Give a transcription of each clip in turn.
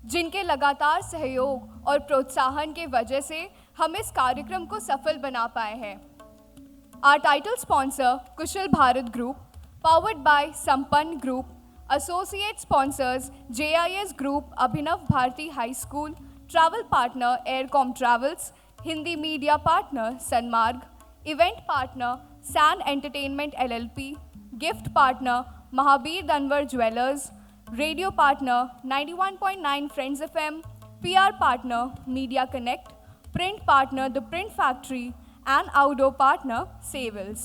जिनके लगातार सहयोग और प्रोत्साहन के वजह से हम इस कार्यक्रम को सफल बना पाए हैं। Our title sponsor, Kushal Bharat Group, powered by Sampann Group, associate sponsors, JIS Group, Abhinav Bharti High School, travel partner, Aircom Travels, Hindi media partner, Sanmarg, event partner, San Entertainment LLP, gift partner, Mahabir Danwar Jewelers, radio partner, 91.9 Friends FM, PR partner, Media Connect, print partner, The Print Factory, and outdoor partner, Savils.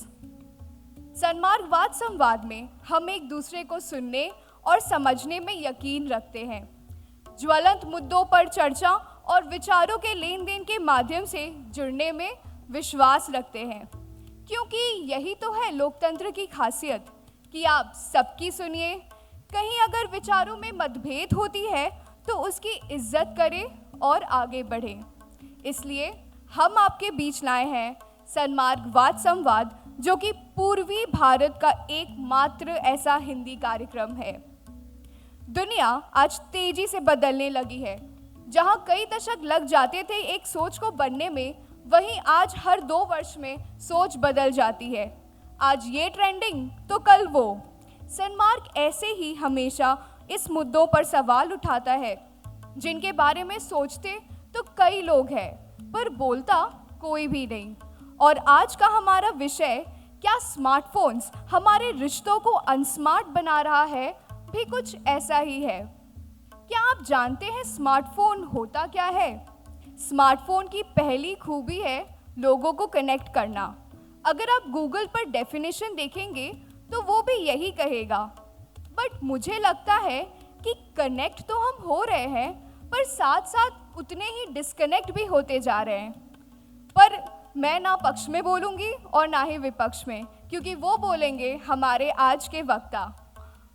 सन्मार्ग वाद संवाद में हम एक दूसरे को सुनने और समझने में यकीन रखते हैं, ज्वलंत मुद्दों पर चर्चा और विचारों के लेन देन के माध्यम से जुड़ने में विश्वास रखते हैं, क्योंकि यही तो है लोकतंत्र की खासियत कि आप सबकी सुनिए। कहीं अगर विचारों में मतभेद होती है तो उसकी इज्जत करें और आगे बढ़ें। इसलिए हम आपके बीच लाए हैं सन्मार्ग वाद संवाद, जो कि पूर्वी भारत का एकमात्र ऐसा हिंदी कार्यक्रम है। दुनिया आज तेजी से बदलने लगी है। जहां कई दशक लग जाते थे एक सोच को बनने में, वहीं आज हर 2 वर्ष में सोच बदल जाती है। आज ये ट्रेंडिंग तो कल वो। सन्मार्ग ऐसे ही हमेशा इस मुद्दों पर सवाल उठाता है जिनके बारे में सोचते तो कई लोग हैं, पर बोलता कोई भी नहीं। और आज का हमारा विषय, क्या स्मार्टफोन्स हमारे रिश्तों को अनस्मार्ट बना रहा है, भी कुछ ऐसा ही है। क्या आप जानते हैं स्मार्टफोन होता क्या है? स्मार्टफोन की पहली खूबी है लोगों को कनेक्ट करना। अगर आप गूगल पर डेफिनेशन देखेंगे तो वो भी यही कहेगा। बट मुझे लगता है कि कनेक्ट तो हम हो रहे हैं, पर साथ साथ उतने ही डिस्कनेक्ट भी होते जा रहे हैं। पर मैं ना पक्ष में बोलूँगी और ना ही विपक्ष में, क्योंकि वो बोलेंगे हमारे आज के वक्ता।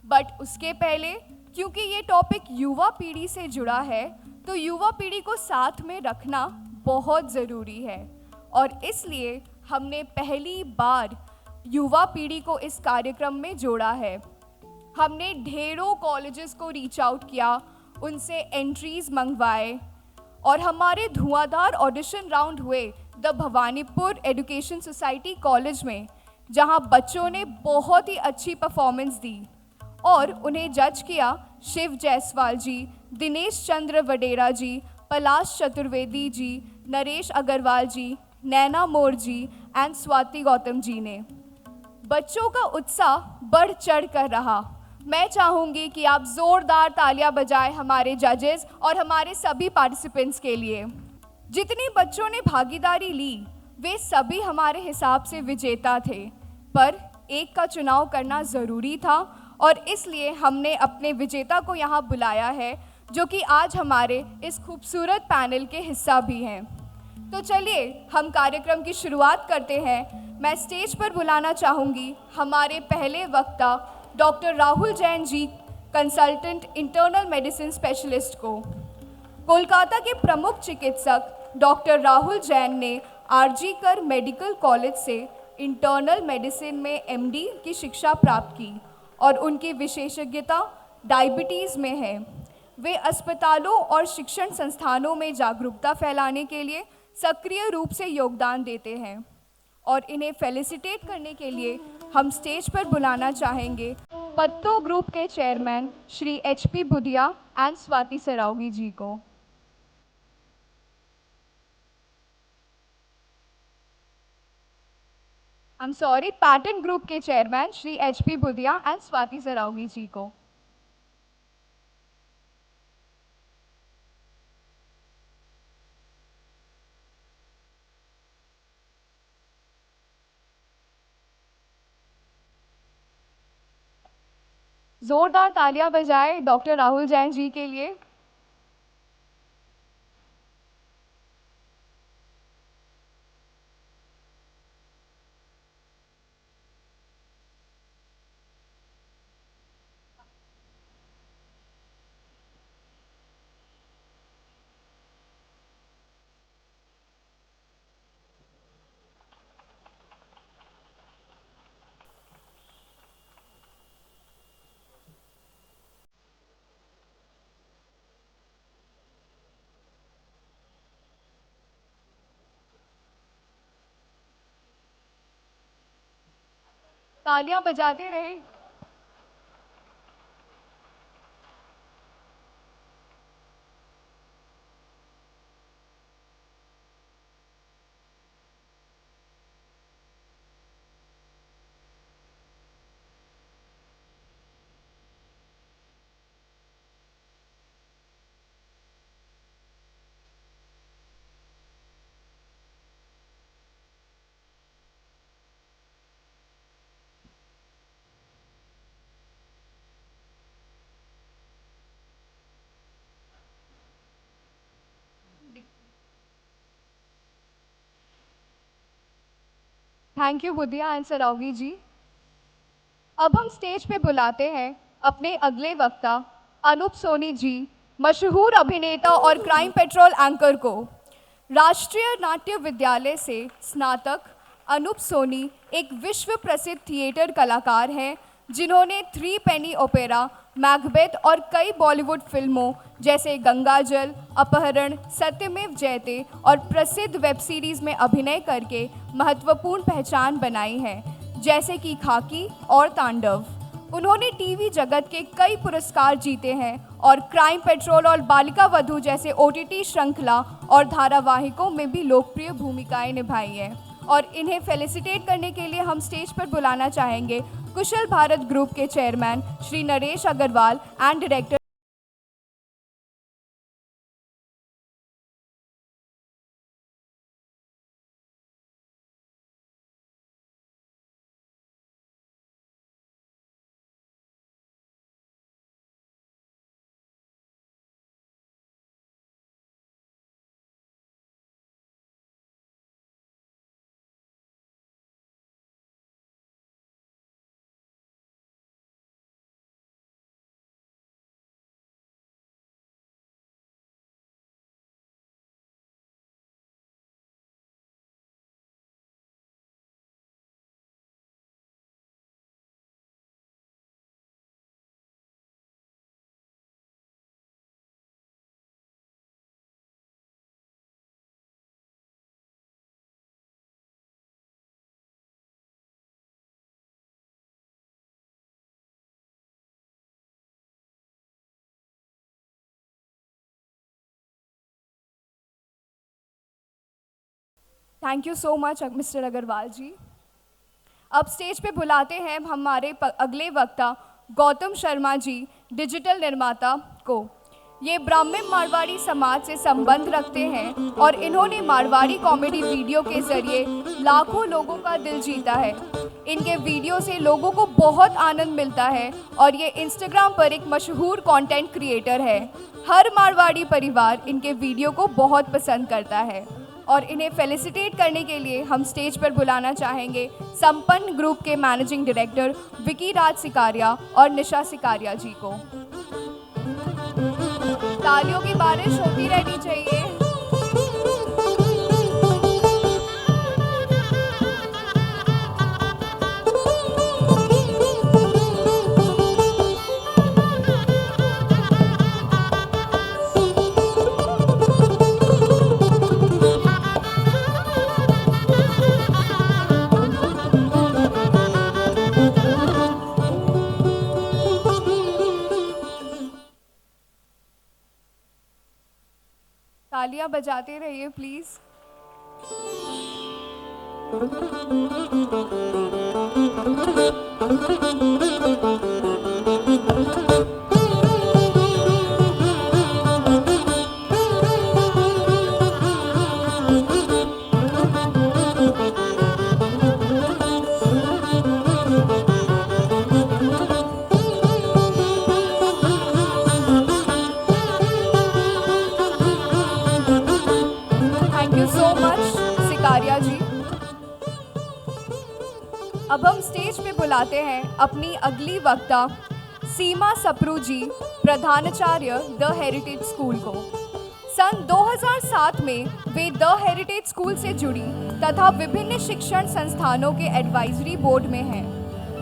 बट उसके पहले, क्योंकि ये टॉपिक युवा पीढ़ी से जुड़ा है, तो युवा पीढ़ी को साथ में रखना बहुत ज़रूरी है। और इसलिए हमने पहली बार युवा पीढ़ी को इस कार्यक्रम में जोड़ा है। हमने ढेरों कॉलेजेस को रीच आउट किया, उनसे एंट्रीज मंगवाए और हमारे धुआंधार ऑडिशन राउंड हुए the Bhawanipur education society college में, जहां बच्चों ने बहुत ही अच्छी परफॉर्मेंस दी और उन्हें जज किया शिव जायसवाल जी, दिनेश चंद्र वडेरा जी, पलाश चतुर्वेदी जी, नरेश अग्रवाल जी, नैना मोर जी एंड स्वाति गौतम जी ने। बच्चों का उत्साह बढ़ चढ़ कर रहा। मैं चाहूँगी कि आप ज़ोरदार तालियां बजाएं हमारे जजेस और हमारे सभी पार्टिसिपेंट्स के लिए। जितनी बच्चों ने भागीदारी ली, वे सभी हमारे हिसाब से विजेता थे, पर एक का चुनाव करना ज़रूरी था और इसलिए हमने अपने विजेता को यहाँ बुलाया है, जो कि आज हमारे इस खूबसूरत पैनल के हिस्सा भी हैं। तो चलिए हम कार्यक्रम की शुरुआत करते हैं। मैं स्टेज पर बुलाना चाहूँगी हमारे पहले वक्ता doctor Rahul Jain ji, consultant internal medicine specialist को। कोलकाता के प्रमुख चिकित्सक डॉक्टर राहुल जैन ने आरजी कर मेडिकल कॉलेज से इंटरनल मेडिसिन में एमडी की शिक्षा प्राप्त की और उनकी विशेषज्ञता डायबिटीज़ में है। वे अस्पतालों और शिक्षण संस्थानों में जागरूकता फैलाने के लिए सक्रिय रूप से योगदान देते हैं और इन्हें फेलिसिटेट करने के लिए हम स्टेज पर बुलाना चाहेंगे पत्तो ग्रुप के chairman Shri HP Budhia and Swati Saraogi ji को। पैटर्न ग्रुप के chairman Shri HP Budhia and Swati Saraogi ji को। जोरदार तालियां बजाएं डॉक्टर राहुल जैन जी के लिए। तालियां बजाते रहे। Thank you Budhia and Saraogi ji. अब हम स्टेज पे बुलाते हैं अपने अगले वक्ता अनूप सोनी जी, मशहूर अभिनेता और क्राइम पेट्रोल एंकर को। राष्ट्रीय नाट्य विद्यालय से स्नातक अनूप सोनी एक विश्व प्रसिद्ध थिएटर कलाकार हैं जिन्होंने थ्री पेनी ओपेरा, मैकबेथ और कई बॉलीवुड फिल्मों जैसे गंगाजल, अपहरण, सत्यमेव जयते और प्रसिद्ध वेब सीरीज में अभिनय करके महत्वपूर्ण पहचान बनाई है, जैसे कि खाकी और तांडव। उन्होंने टीवी जगत के कई पुरस्कार जीते हैं और क्राइम पेट्रोल और बालिका वधू जैसे ओटीटी श्रृंखला और धारावाहिकों में भी लोकप्रिय भूमिकाएं निभाई हैं। और इन्हें फेलिसिटेट करने के लिए हम स्टेज पर बुलाना चाहेंगे कुशल भारत ग्रुप के chairman Shri Naresh Agarwal and director thank you so much mister Agarwal ji. अब स्टेज पे बुलाते हैं हमारे अगले वक्ता गौतम शर्मा जी, डिजिटल निर्माता को। ये ब्राह्मण मारवाड़ी समाज से संबंध रखते हैं और इन्होंने मारवाड़ी कॉमेडी वीडियो के जरिए लाखों लोगों का दिल जीता है। इनके वीडियो से लोगों को बहुत आनंद मिलता है और ये इंस्टाग्राम पर एक मशहूर कंटेंट क्रिएटर है। हर मारवाड़ी परिवार इनके वीडियो को बहुत पसंद करता है और इन्हें फेलिसिटेट करने के लिए हम स्टेज पर बुलाना चाहेंगे संपन्न ग्रुप के मैनेजिंग डायरेक्टर विकी राज सिकारिया और निशा सिकारिया जी को। तालियों की बारिश होती रहनी चाहिए। तालियां बजाते रहिए प्लीज। सिकारिया जी। अब हम स्टेज पे बुलाते हैं अपनी अगली वक्ता सीमा सप्रू जी, प्रधानाचार्य द हेरिटेज स्कूल को। सन 2007 में वे द हेरिटेज स्कूल से जुड़ी तथा विभिन्न शिक्षण संस्थानों के एडवाइजरी बोर्ड में हैं।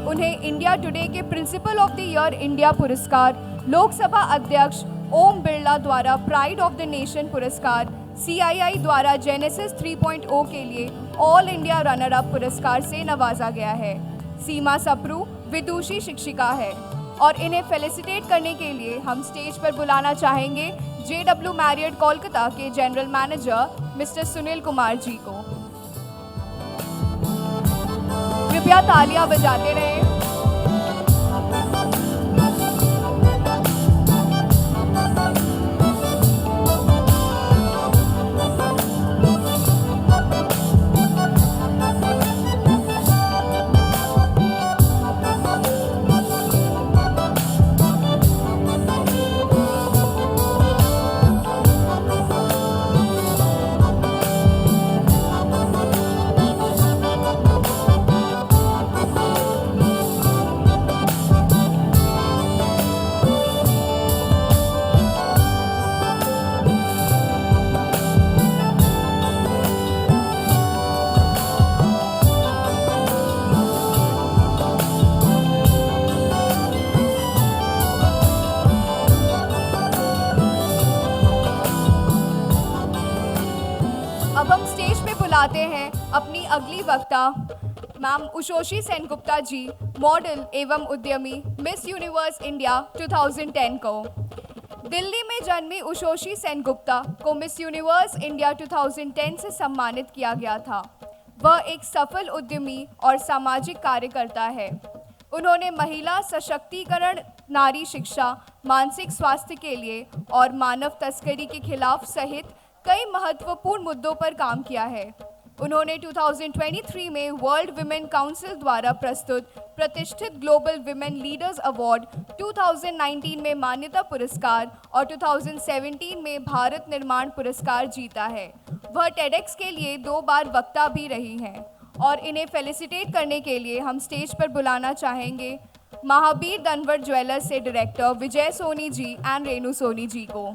उन्हें इंडिया टुडे के principle of the year India पुरस्कार, लोकसभा अध्यक्ष ओम बिरला द्वारा प्राइड ऑफ द नेशन पुरस्कार, CII द्वारा जेनेसिस 3.0 के लिए ऑल इंडिया रनर अप पुरस्कार से नवाजा गया है। सीमा सप्रू विदुषी शिक्षिका है और इन्हें फेलिसिटेट करने के लिए हम स्टेज पर बुलाना चाहेंगे JW मैरियट कोलकाता के general manager mister Sunil Kumar ji को। कृपया तालियां बजाते रहें। अब हम स्टेज पे बुलाते हैं अपनी अगली वक्ता मैम उषोशी सेनगुप्ता जी, मॉडल एवं उद्यमी, मिस यूनिवर्स इंडिया 2010 को। दिल्ली में जन्मी उषोशी सेनगुप्ता को मिस यूनिवर्स इंडिया 2010 से सम्मानित किया गया था। वह एक सफल उद्यमी और सामाजिक कार्यकर्ता है। उन्होंने महिला सशक्तिकरण, नारी शिक्षा, मानसिक स्वास्थ्य के लिए और मानव तस्करी के खिलाफ सहित कई महत्वपूर्ण मुद्दों पर काम किया है। उन्होंने 2023 में वर्ल्ड विमेन काउंसिल द्वारा प्रस्तुत प्रतिष्ठित ग्लोबल विमेन लीडर्स अवार्ड 2019 में मान्यता पुरस्कार और 2017 में भारत निर्माण पुरस्कार जीता है। वह टेडेक्स के लिए 2 बार वक्ता भी रही हैं और इन्हें फेलिसिटेट करने के लिए हम स्टेज पर बुलाना चाहेंगे महावीर दनवर ज्वेलर्स से डायरेक्टर विजय सोनी जी एंड रेणु सोनी जी को।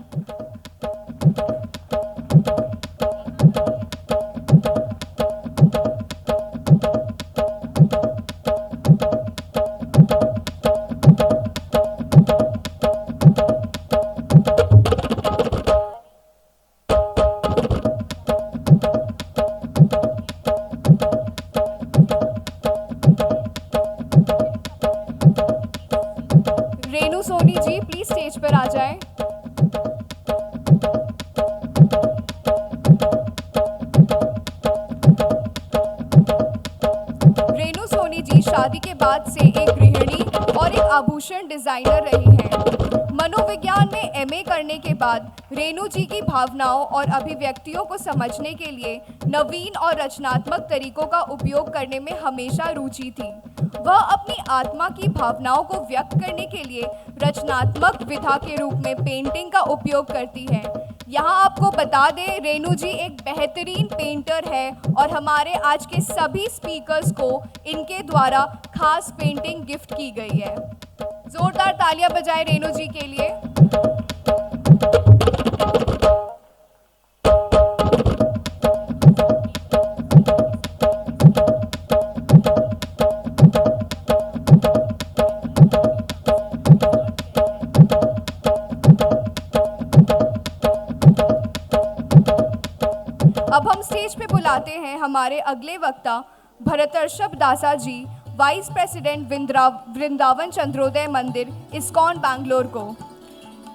रेणु सोनी जी प्लीज स्टेज पर आ जाएं। रेणु सोनी जी शादी के बाद से एक गृहिणी और एक आभूषण डिजाइनर रही हैं। मनोविज्ञान में MA करने के बाद रेणु जी की भावनाओं और अभिव्यक्तियों को समझने के लिए नवीन और रचनात्मक तरीकों का उपयोग करने में हमेशा रुचि थी। वह अपनी आत्मा की भावनाओं को व्यक्त करने के लिए रचनात्मक विधा के रूप में पेंटिंग का उपयोग करती हैं। यहाँ आपको बता दें, रेणु जी एक बेहतरीन पेंटर है और हमारे आज के सभी स्पीकर्स को इनके द्वारा खास पेंटिंग गिफ्ट की गई है। जोरदार तालियां बजाएं रेणु जी के लिए। अब हम स्टेज पे बुलाते हैं हमारे अगले वक्ता भरतर्षभ दासा जी, वाइस प्रेसिडेंट वृंदावन चंद्रोदय मंदिर, इस्कॉन बैंगलोर को।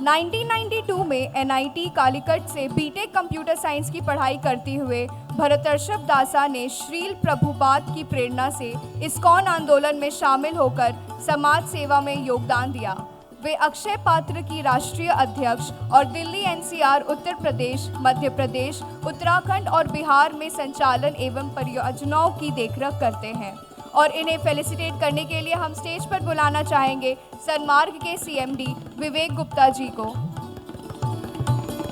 1992 में NIT कालीकट से BTech कंप्यूटर साइंस की पढ़ाई करते हुए भरतर्षभ दासा ने श्रील प्रभुपाद की प्रेरणा से इस्कॉन आंदोलन में शामिल होकर समाज सेवा में योगदान दिया। वे अक्षय पात्र की राष्ट्रीय अध्यक्ष और दिल्ली NCR, उत्तर प्रदेश, मध्य प्रदेश, उत्तराखंड और बिहार में संचालन एवं परियोजनाओं की देखरेख करते हैं और इन्हें फेलिसिटेट करने के लिए हम स्टेज पर बुलाना चाहेंगे सन्मार्ग के CMD विवेक गुप्ता जी को।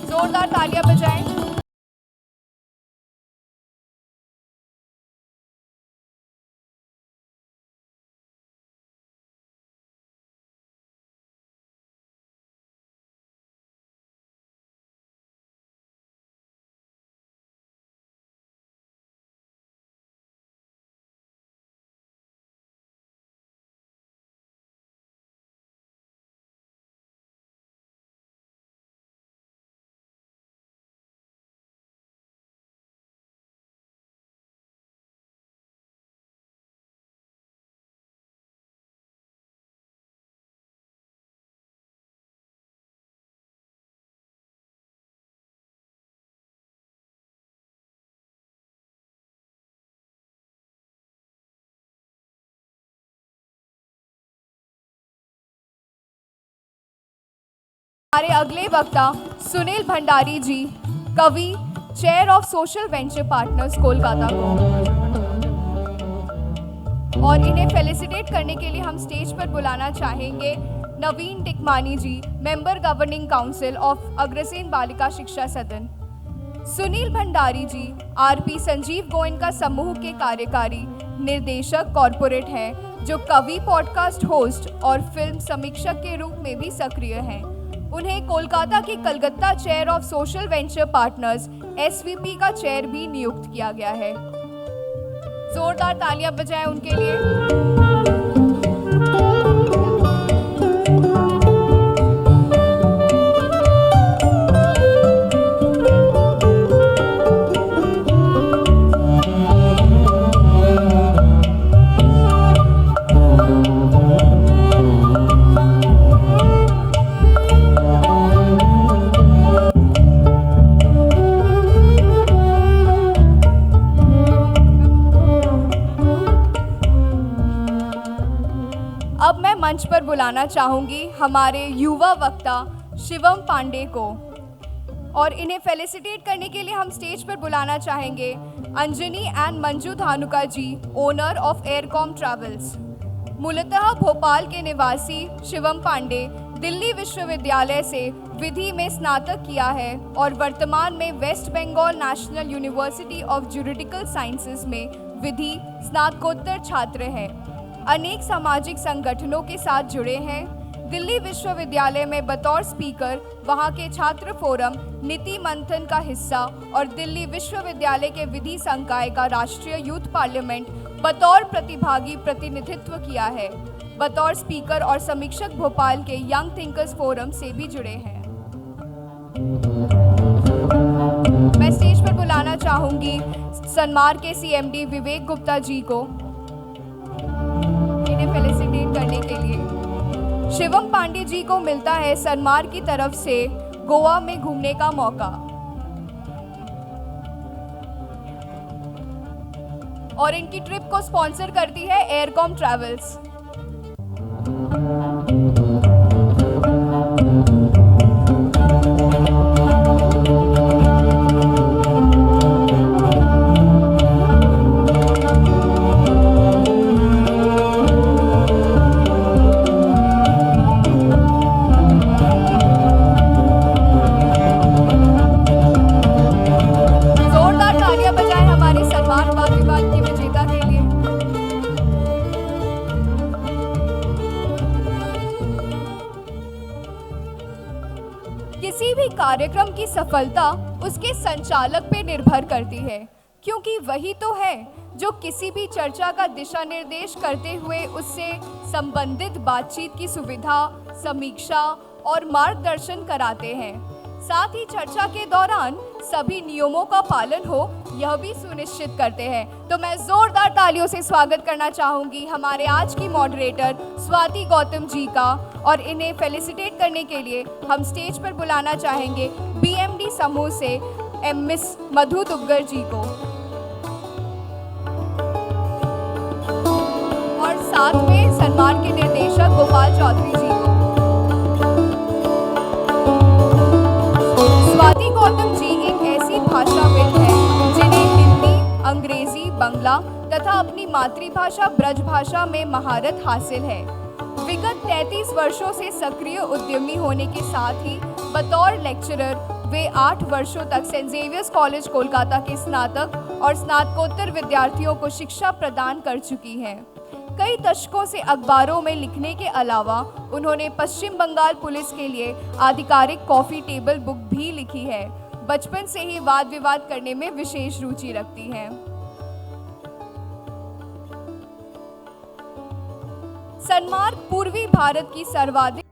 जोरदार तालियां बजाएं। हमारे अगले वक्ता सुनील भंडारी जी, कवि, chair of social venture partners Kolkata को, और इन्हें फेलिसिटेट करने के लिए हम स्टेज पर बुलाना चाहेंगे Naveen Tikmani ji, member governing council of Agrasen Balika Shiksha Sadan. Sunil Bhandari ji RP Sanjiv Goenka समूह के कार्यकारी निर्देशक कॉरपोरेट हैं, जो कवि, पॉडकास्ट होस्ट और फिल्म समीक्षक के रूप में भी सक्रिय हैं। उन्हें कोलकाता की Calcutta chair of social venture partners SVP का चेयर भी नियुक्त किया गया है। जोरदार तालियां बजाएं उनके लिए। अब मैं मंच पर बुलाना चाहूँगी हमारे युवा वक्ता शिवम पांडे को, और इन्हें फेलिसिटेट करने के लिए हम स्टेज पर बुलाना चाहेंगे Anjani and Manju Dhanuka ji, owner of Aircom travels. मूलतः भोपाल के निवासी शिवम पांडे दिल्ली विश्वविद्यालय से विधि में स्नातक किया है और वर्तमान में West Bengal National University of Juridical Sciences में विधि स्नातकोत्तर छात्र हैं। अनेक सामाजिक संगठनों के साथ जुड़े हैं। दिल्ली विश्वविद्यालय में बतौर स्पीकर वहां के छात्र फोरम नीति मंथन का हिस्सा और दिल्ली विश्वविद्यालय के विधि संकाय का राष्ट्रीय यूथ पार्लियामेंट बतौर प्रतिभागी प्रतिनिधित्व किया है। बतौर स्पीकर और समीक्षक भोपाल के यंग थिंकर्स फोरम से भी जुड़े हैं। मैं स्टेज पर बुलाना चाहूंगी सनमार्ग के सीएमडी विवेक गुप्ता जी को, इन्हें फेलिसिटेट करने के लिए। शिवम पांडे जी को मिलता है सनमार्ग की तरफ से गोवा में घूमने का मौका, और इनकी ट्रिप को स्पॉन्सर करती है एयरकॉम ट्रैवल्स। किसी भी कार्यक्रम की सफलता उसके संचालक पे निर्भर करती है, क्योंकि वही तो है जो किसी भी चर्चा का दिशा निर्देश करते हुए उससे संबंधित बातचीत की सुविधा, समीक्षा और मार्गदर्शन कराते हैं। साथ ही चर्चा के दौरान सभी नियमों का पालन हो, यह भी सुनिश्चित करते हैं। तो मैं जोरदार तालियों से स्वागत करना चाहूँगी हमारे आज की मॉडरेटर स्वाति गौतम जी का, और इन्हें फेलिसिटेट करने के लिए हम स्टेज पर बुलाना चाहेंगे बीएमडी समूह से मिस मधु दुग्गर जी को, और साथ में सन्मान के निर्देशक गोपाल चौधरी जी को। स्वाति गौतम जी एक ऐसी भाषाविद है जिन्हें हिंदी, अंग्रेजी, बंगला तथा अपनी मातृभाषा ब्रज भाषा में महारत हासिल है। विगत 33 वर्षों से सक्रिय उद्यमी होने के साथ ही बतौर लेक्चरर वे 8 वर्षों तक सेंट जेवियर्स कॉलेज कोलकाता के स्नातक और स्नातकोत्तर विद्यार्थियों को शिक्षा प्रदान कर चुकी हैं। कई दशकों से अखबारों में लिखने के अलावा उन्होंने पश्चिम बंगाल पुलिस के लिए आधिकारिक कॉफी टेबल बुक भी लिखी है। बचपन से ही वाद विवाद करने में विशेष रुचि रखती हैं। सन्मार्ग पूर्वी भारत की सर्वाधिक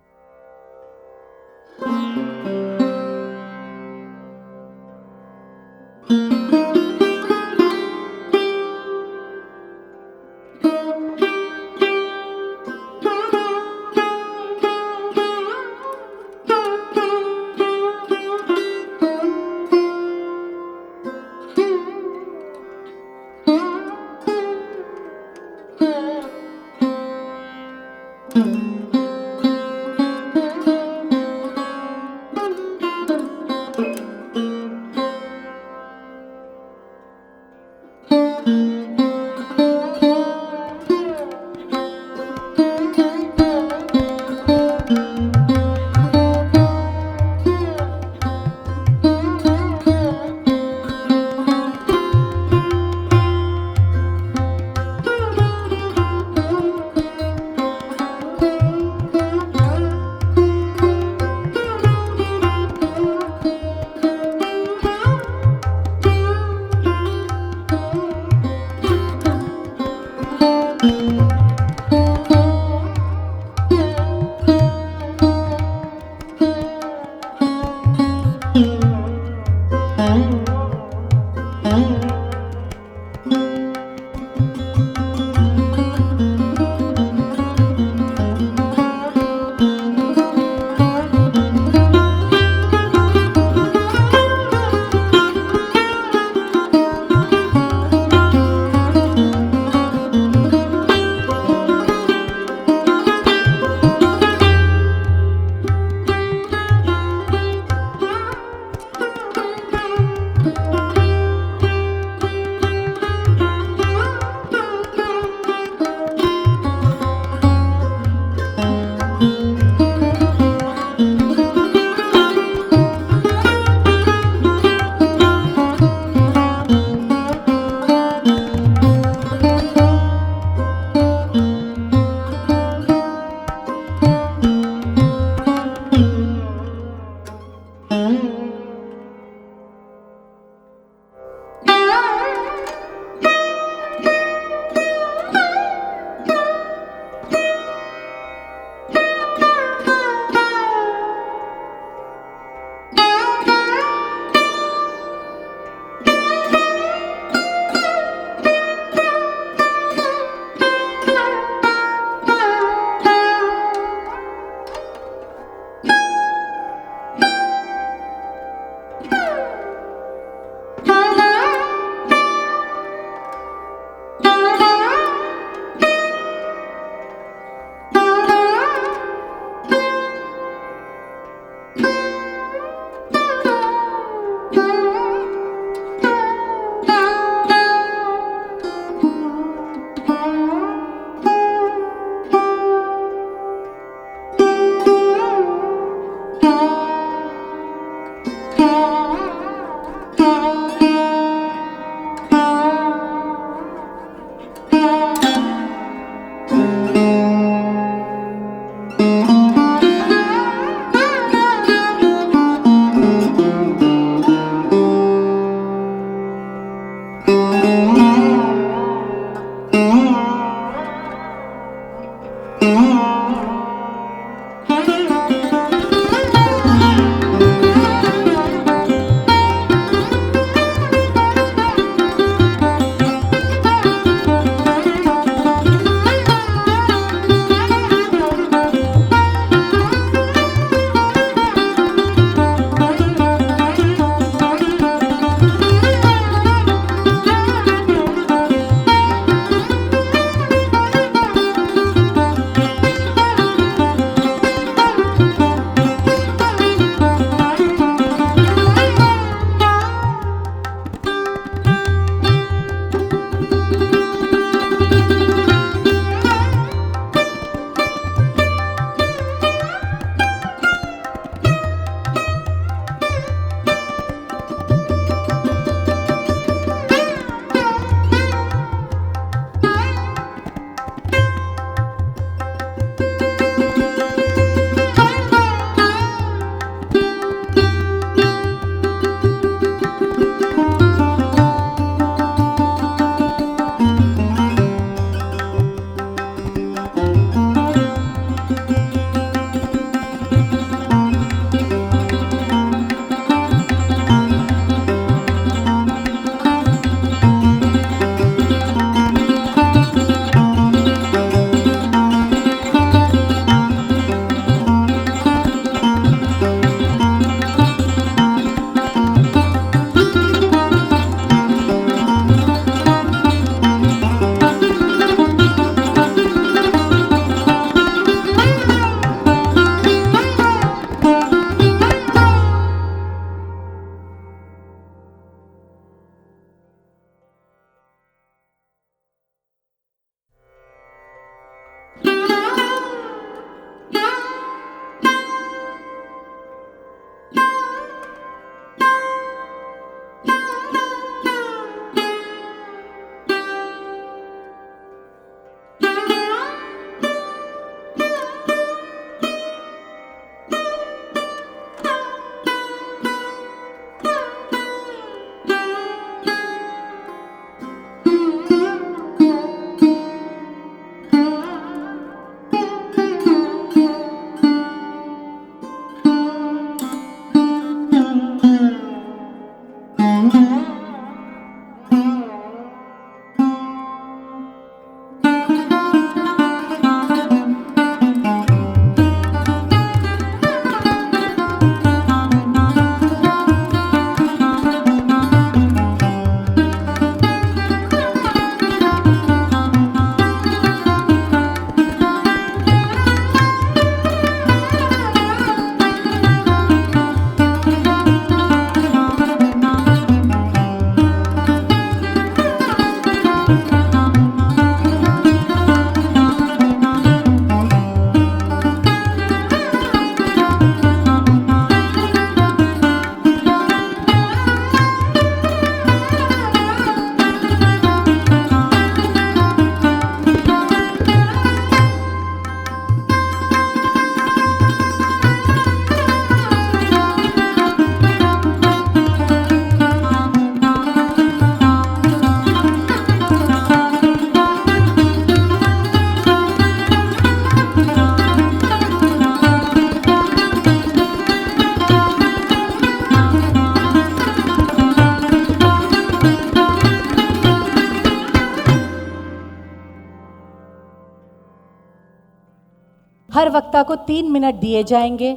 हर वक्ता को 3 मिनट दिए जाएंगे।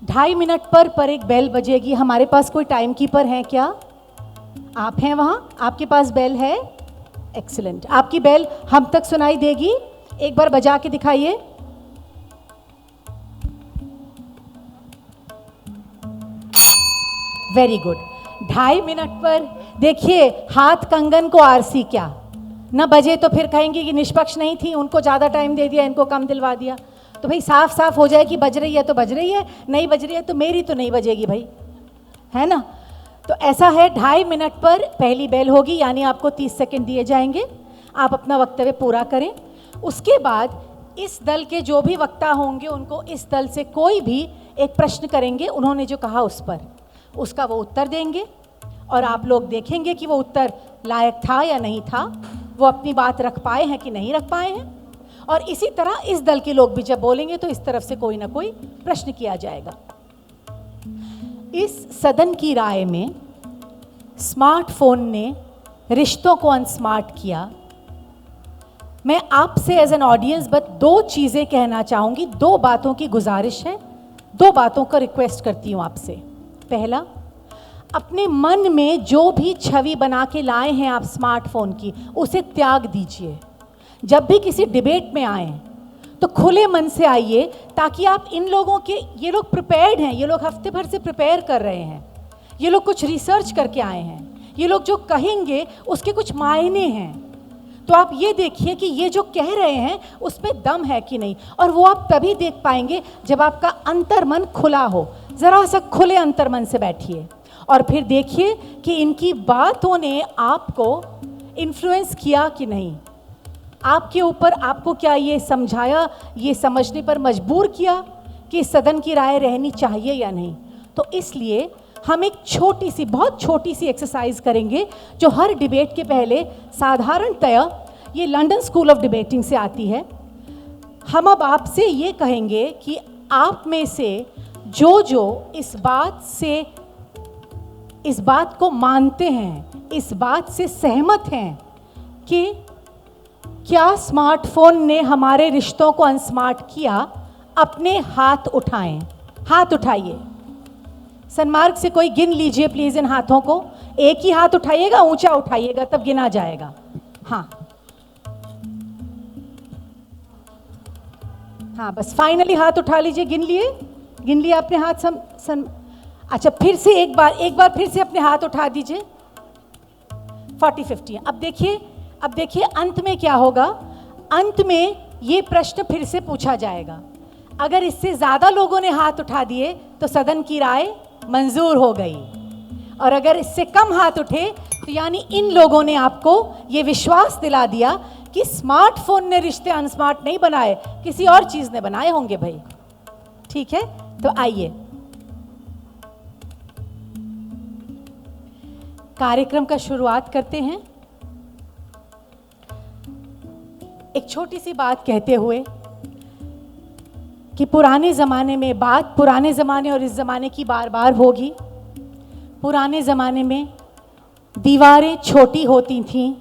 2.5 मिनट पर एक बेल बजेगी। हमारे पास कोई टाइम कीपर है क्या? आप हैं वहाँ? आपके पास बेल है? एक्सीलेंट। आपकी बेल हम तक सुनाई देगी, एक बार बजा के दिखाइए। Very good. 2.5 मिनट पर देखिए, हाथ कंगन को आरसी क्या न बजे तो फिर कहेंगे कि निष्पक्ष नहीं थी, उनको ज़्यादा टाइम दे दिया, इनको कम दिलवा दिया। तो भाई साफ साफ हो जाए कि बज रही है तो बज रही है, नहीं बज रही है तो मेरी तो नहीं बजेगी भाई, है ना? तो ऐसा है, 2.5 मिनट पर पहली बेल होगी, यानी आपको 30 सेकंड दिए जाएंगे। आप अपना वक्तव्य पूरा करें। उसके बाद इस दल के जो भी वक्ता होंगे उनको इस दल से कोई भी एक प्रश्न करेंगे, उन्होंने जो कहा उस पर उसका वो उत्तर देंगे, और आप लोग देखेंगे कि वो उत्तर लायक था या नहीं था, वो अपनी बात रख पाए हैं कि नहीं रख पाए हैं। और इसी तरह इस दल के लोग भी जब बोलेंगे तो इस तरफ से कोई ना कोई प्रश्न किया जाएगा। इस सदन की राय में स्मार्टफोन ने रिश्तों को अनस्मार्ट किया। मैं आपसे एज एन ऑडियंस बस 2 चीज़ें कहना चाहूँगी, 2 बातों की गुजारिश है, 2 बातों का रिक्वेस्ट करती हूँ आपसे। पहला, अपने मन में जो भी छवि बना के लाए हैं आप स्मार्टफोन की, उसे त्याग दीजिए। जब भी किसी डिबेट में आए तो खुले मन से आइए, ताकि आप इन लोगों के, ये लोग प्रिपेयर्ड हैं, ये लोग हफ्ते भर से प्रिपेयर कर रहे हैं, ये लोग कुछ रिसर्च करके आए हैं, ये लोग जो कहेंगे उसके कुछ मायने हैं। तो आप ये देखिए कि ये जो कह रहे हैं उसमें दम है कि नहीं, और वो आप तभी देख पाएंगे जब आपका अंतर्मन खुला हो। ज़रा सा खुले अंतर्मन से बैठिए और फिर देखिए कि इनकी बातों ने आपको इन्फ्लुएंस किया कि नहीं, आपके ऊपर आपको क्या ये समझाया, ये समझने पर मजबूर किया कि सदन की राय रहनी चाहिए या नहीं। तो इसलिए हम एक छोटी सी, बहुत छोटी सी एक्सरसाइज करेंगे जो हर डिबेट के पहले साधारणतया ये लंदन स्कूल ऑफ डिबेटिंग से आती है। हम अब आपसे ये कहेंगे कि आप में से जो इस बात को मानते हैं, इस बात से सहमत हैं कि क्या स्मार्टफोन ने हमारे रिश्तों को अनस्मार्ट किया, अपने हाथ उठाएं। हाथ उठाइए। सन्मार्ग से कोई गिन लीजिए प्लीज इन हाथों को। एक ही हाथ उठाइएगा, ऊंचा उठाइएगा, तब गिना जाएगा। हाँ हाँ, बस फाइनली हाथ उठा लीजिए। गिन लिए अपने हाथ। अच्छा, फिर से एक बार फिर से अपने हाथ उठा दीजिए। 40-50। अब देखिए अंत में क्या होगा। अंत में ये प्रश्न फिर से पूछा जाएगा। अगर इससे ज़्यादा लोगों ने हाथ उठा दिए तो सदन की राय मंजूर हो गई, और अगर इससे कम हाथ उठे तो यानी इन लोगों ने आपको ये विश्वास दिला दिया कि स्मार्टफोन ने रिश्ते अनस्मार्ट नहीं बनाए, किसी और चीज़ ने बनाए होंगे भाई। ठीक है, तो आइए कार्यक्रम का शुरुआत करते हैं। एक छोटी सी बात कहते हुए कि पुराने ज़माने में, बात पुराने ज़माने और इस ज़माने की बार बार होगी। पुराने ज़माने में दीवारें छोटी होती थीं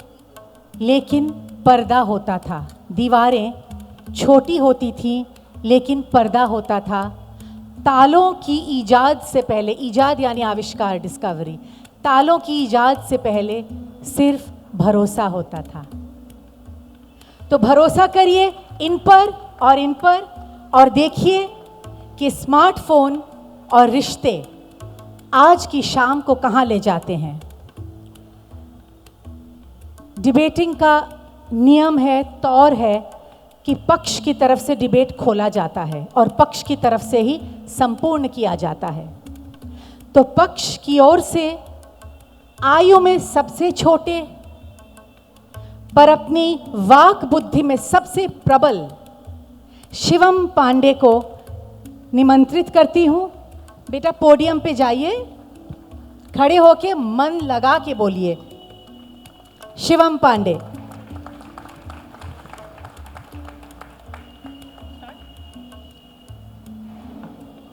लेकिन पर्दा होता था। दीवारें छोटी होती थीं लेकिन पर्दा होता था। तालों की ईजाद से पहले, ईजाद यानी आविष्कार, डिस्कवरी, तालों की ईजाद से पहले सिर्फ भरोसा होता था। तो भरोसा करिए इन पर और इन पर, और देखिए कि स्मार्टफोन और रिश्ते आज की शाम को कहाँ ले जाते हैं। डिबेटिंग का नियम है, तौर है कि पक्ष की तरफ से डिबेट खोला जाता है और पक्ष की तरफ से ही संपूर्ण किया जाता है। तो पक्ष की ओर से आयु में सबसे छोटे पर अपनी वाक बुद्धि में सबसे प्रबल शिवम पांडे को निमंत्रित करती हूँ। बेटा पोडियम पे जाइए, खड़े होके मन लगा के बोलिए। शिवम पांडे।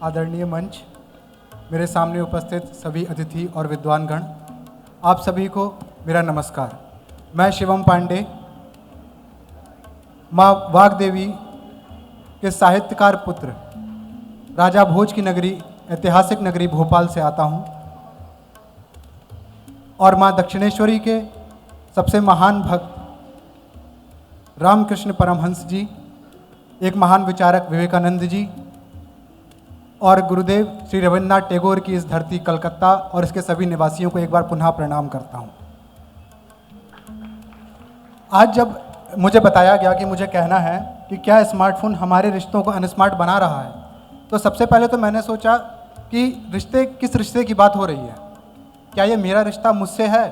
आदरणीय मंच, मेरे सामने उपस्थित सभी अतिथि और विद्वानगण, आप सभी को मेरा नमस्कार। मैं शिवम पांडे माँ वाग्देवी के साहित्यकार पुत्र राजा भोज की नगरी, ऐतिहासिक नगरी भोपाल से आता हूँ और माँ दक्षिणेश्वरी के सबसे महान भक्त रामकृष्ण परमहंस जी, एक महान विचारक विवेकानंद जी और गुरुदेव श्री रविन्द्रनाथ टैगोर की इस धरती कलकत्ता और इसके सभी निवासियों को एक बार पुनः प्रणाम करता हूँ। आज जब मुझे बताया गया कि मुझे कहना है कि क्या स्मार्टफोन हमारे रिश्तों को अनस्मार्ट बना रहा है, तो सबसे पहले तो मैंने सोचा कि किस रिश्ते की बात हो रही है। क्या ये मेरा रिश्ता मुझसे है,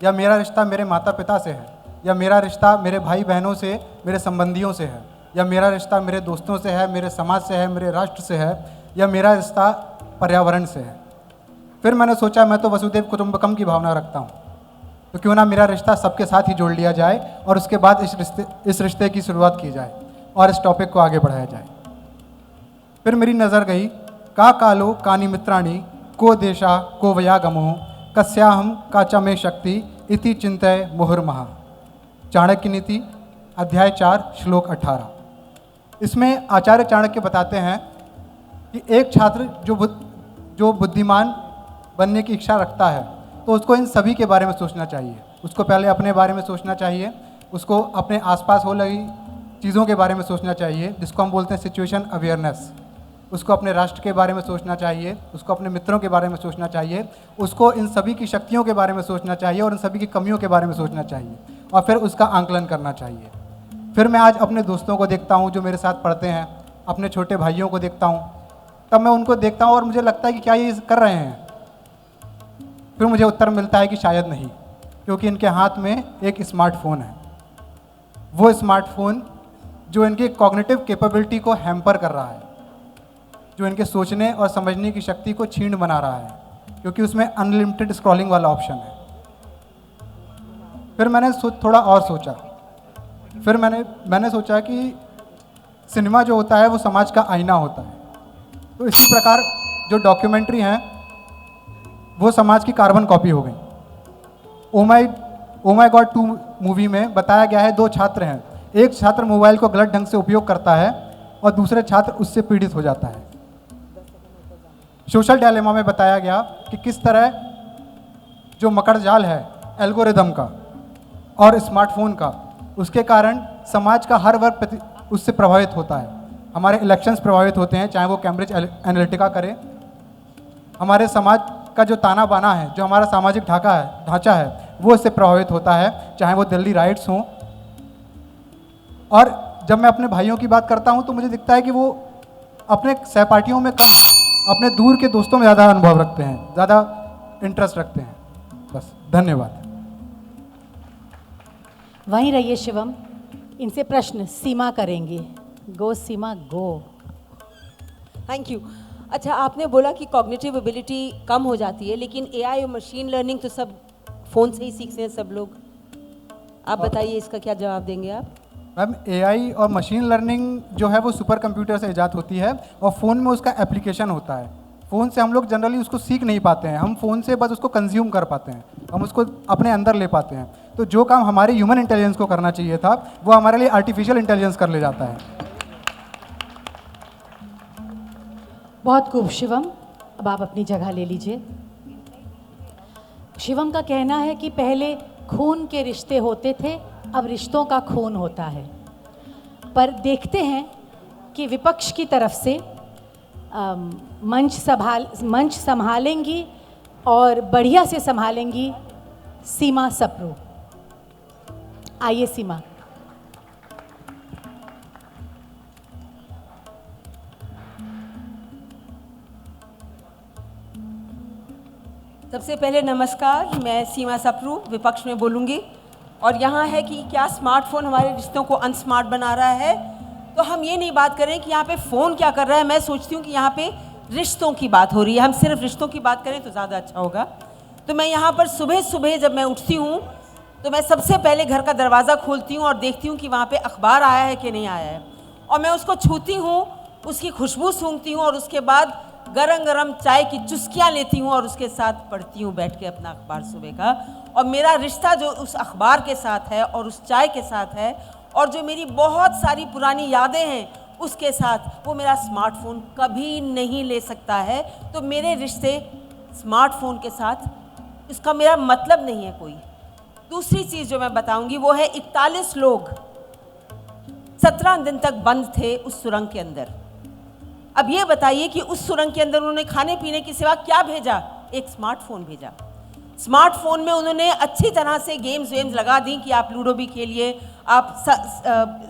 या मेरा रिश्ता मेरे माता पिता से है, या मेरा रिश्ता मेरे भाई बहनों से, मेरे संबंधियों से है, या मेरा रिश्ता मेरे दोस्तों से है, मेरे समाज से है, मेरे राष्ट्र से है, या मेरा रिश्ता पर्यावरण से है। फिर मैंने सोचा मैं तो वसुधैव कुटुंबकम की भावना रखता हूँ, तो क्यों ना मेरा रिश्ता सबके साथ ही जोड़ लिया जाए और उसके बाद इस रिश्ते की शुरुआत की जाए और इस टॉपिक को आगे बढ़ाया जाए। फिर मेरी नज़र गई का कालो कानी मित्राणी को देशा को वयागमो कस्याहम काचा में शक्ति इति चिंतय मुहुर्महा। चाणक्य नीति अध्याय 4 श्लोक 18। इसमें आचार्य चाणक्य बताते हैं कि एक छात्र जो बुद्धिमान बनने की इच्छा रखता है तो उसको इन सभी के बारे में सोचना चाहिए। उसको पहले अपने बारे में सोचना चाहिए, उसको अपने आसपास हो लगी चीज़ों के बारे में सोचना चाहिए, जिसको हम बोलते हैं सिचुएशन अवेयरनेस। उसको अपने राष्ट्र के बारे में सोचना चाहिए, उसको अपने मित्रों के बारे में सोचना चाहिए, उसको इन सभी की शक्तियों के बारे में सोचना चाहिए और इन सभी की कमियों के बारे में सोचना चाहिए और फिर उसका आंकलन करना चाहिए। फिर मैं आज अपने दोस्तों को देखता हूँ जो मेरे साथ पढ़ते हैं, अपने छोटे भाइयों को देखता हूँ, तब मैं उनको देखता हूँ और मुझे लगता है कि क्या ये कर रहे हैं। फिर मुझे उत्तर मिलता है कि शायद नहीं, क्योंकि इनके हाथ में एक स्मार्टफोन है। वो स्मार्टफोन जो इनकी कॉग्निटिव कैपेबिलिटी को हैम्पर कर रहा है, जो इनके सोचने और समझने की शक्ति को छीन बना रहा है, क्योंकि उसमें अनलिमिटेड स्क्रॉलिंग वाला ऑप्शन है। फिर मैंने थोड़ा और सोचा। फिर मैंने सोचा कि सिनेमा जो होता है वो समाज का आईना होता है, तो इसी प्रकार जो डॉक्यूमेंट्री हैं वो समाज की कार्बन कॉपी हो गई। ओ माई गॉड 2 मूवी में बताया गया है 2 छात्र हैं, एक छात्र मोबाइल को गलत ढंग से उपयोग करता है और दूसरे छात्र उससे पीड़ित हो जाता है। सोशल डायलेमा में बताया गया कि किस तरह जो मकड़ जाल है एल्गोरिदम का और स्मार्टफोन का, उसके कारण समाज का हर वर्ग उससे प्रभावित होता है। हमारे इलेक्शंस प्रभावित होते हैं, चाहे वो कैम्ब्रिज एनालिटिका करे। हमारे समाज का जो ताना बाना है, जो हमारा सामाजिक ढांचा है, वो इससे प्रभावित होता है, चाहे वो दिल्ली राइट्स हों। और जब मैं अपने भाइयों की बात करता हूँ तो मुझे दिखता है कि वो अपने सहपाठियों में कम, अपने दूर के दोस्तों में ज़्यादा अनुभव रखते हैं, ज़्यादा इंटरेस्ट रखते हैं। बस, धन्यवाद। वहीं रहिए शिवम, इनसे प्रश्न सीमा करेंगे। Go Seema, go. Thank you. अच्छा, आपने बोला कि कॉग्निटिव एबिलिटी कम हो जाती है, लेकिन एआई और मशीन लर्निंग तो सब फ़ोन से ही सीखते हैं सब लोग। आप बताइए इसका क्या जवाब देंगे आप? मैम, एआई और मशीन लर्निंग जो है वो सुपर कंप्यूटर से ईजाद होती है और फ़ोन में उसका एप्लीकेशन होता है। फ़ोन से हम लोग जनरली उसको सीख नहीं पाते हैं, हम फ़ोन से बस उसको कंज्यूम कर पाते हैं, हम उसको अपने अंदर ले पाते हैं। तो जो काम हमारे ह्यूमन इंटेलिजेंस को करना चाहिए था वो हमारे लिए आर्टिफिशियल इंटेलिजेंस कर ले जाता है। बहुत खूब शिवम, अब आप अपनी जगह ले लीजिए। शिवम का कहना है कि पहले खून के रिश्ते होते थे, अब रिश्तों का खून होता है। पर देखते हैं कि विपक्ष की तरफ से मंच संभालेंगी और बढ़िया से संभालेंगी सीमा सप्रू। आइए सीमा। सबसे पहले नमस्कार, मैं सीमा सप्रू विपक्ष में बोलूँगी। और यहाँ है कि क्या स्मार्टफोन हमारे रिश्तों को अनस्मार्ट बना रहा है। तो हम ये नहीं बात करें कि यहाँ पे फ़ोन क्या कर रहा है, मैं सोचती हूँ कि यहाँ पे रिश्तों की बात हो रही है। हम सिर्फ रिश्तों की बात करें तो ज़्यादा अच्छा होगा। तो मैं यहाँ पर सुबह सुबह जब मैं उठती हूँ तो मैं सबसे पहले घर का दरवाज़ा खोलती हूँ और देखती हूँ कि वहाँ पे अखबार आया है कि नहीं आया है, और मैं उसको छूती हूँ, उसकी खुशबू सूंघती हूँ और उसके बाद गरम गरम चाय की चुस्कियाँ लेती हूँ और उसके साथ पढ़ती हूँ बैठ के अपना अखबार सुबह का। और मेरा रिश्ता जो उस अखबार के साथ है और उस चाय के साथ है, और जो मेरी बहुत सारी पुरानी यादें हैं उसके साथ वो मेरा स्मार्टफोन कभी नहीं ले सकता है। तो मेरे रिश्ते स्मार्टफोन के साथ इसका मेरा मतलब नहीं है कोई। दूसरी चीज़ जो मैं बताऊंगी वो है 41 लोग 17 दिन तक बंद थे उस सुरंग के अंदर। अब ये बताइए कि उस सुरंग के अंदर उन्होंने खाने पीने की सिवा क्या भेजा? एक स्मार्टफोन भेजा। स्मार्टफोन में उन्होंने अच्छी तरह से गेम्स वेम्स लगा दी कि आप लूडो भी खेलिए, आप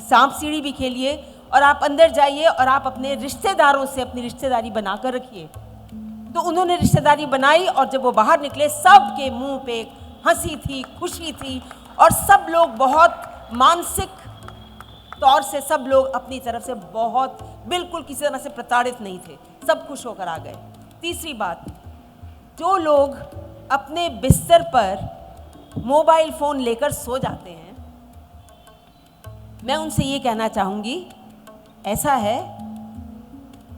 सांप सीढ़ी भी खेलिए, और आप अंदर जाइए और आप अपने रिश्तेदारों से अपनी रिश्तेदारी बनाकर रखिए। तो उन्होंने रिश्तेदारी बनाई और जब वो बाहर निकले सबके मुंह पे हंसी थी, खुशी थी, और सब लोग बहुत मानसिक तौर से सब लोग अपनी तरफ से बहुत बिल्कुल किसी तरह से प्रताड़ित नहीं थे, सब खुश होकर आ गए। तीसरी बात, जो लोग अपने बिस्तर पर मोबाइल फ़ोन लेकर सो जाते हैं, मैं उनसे ये कहना चाहूँगी, ऐसा है,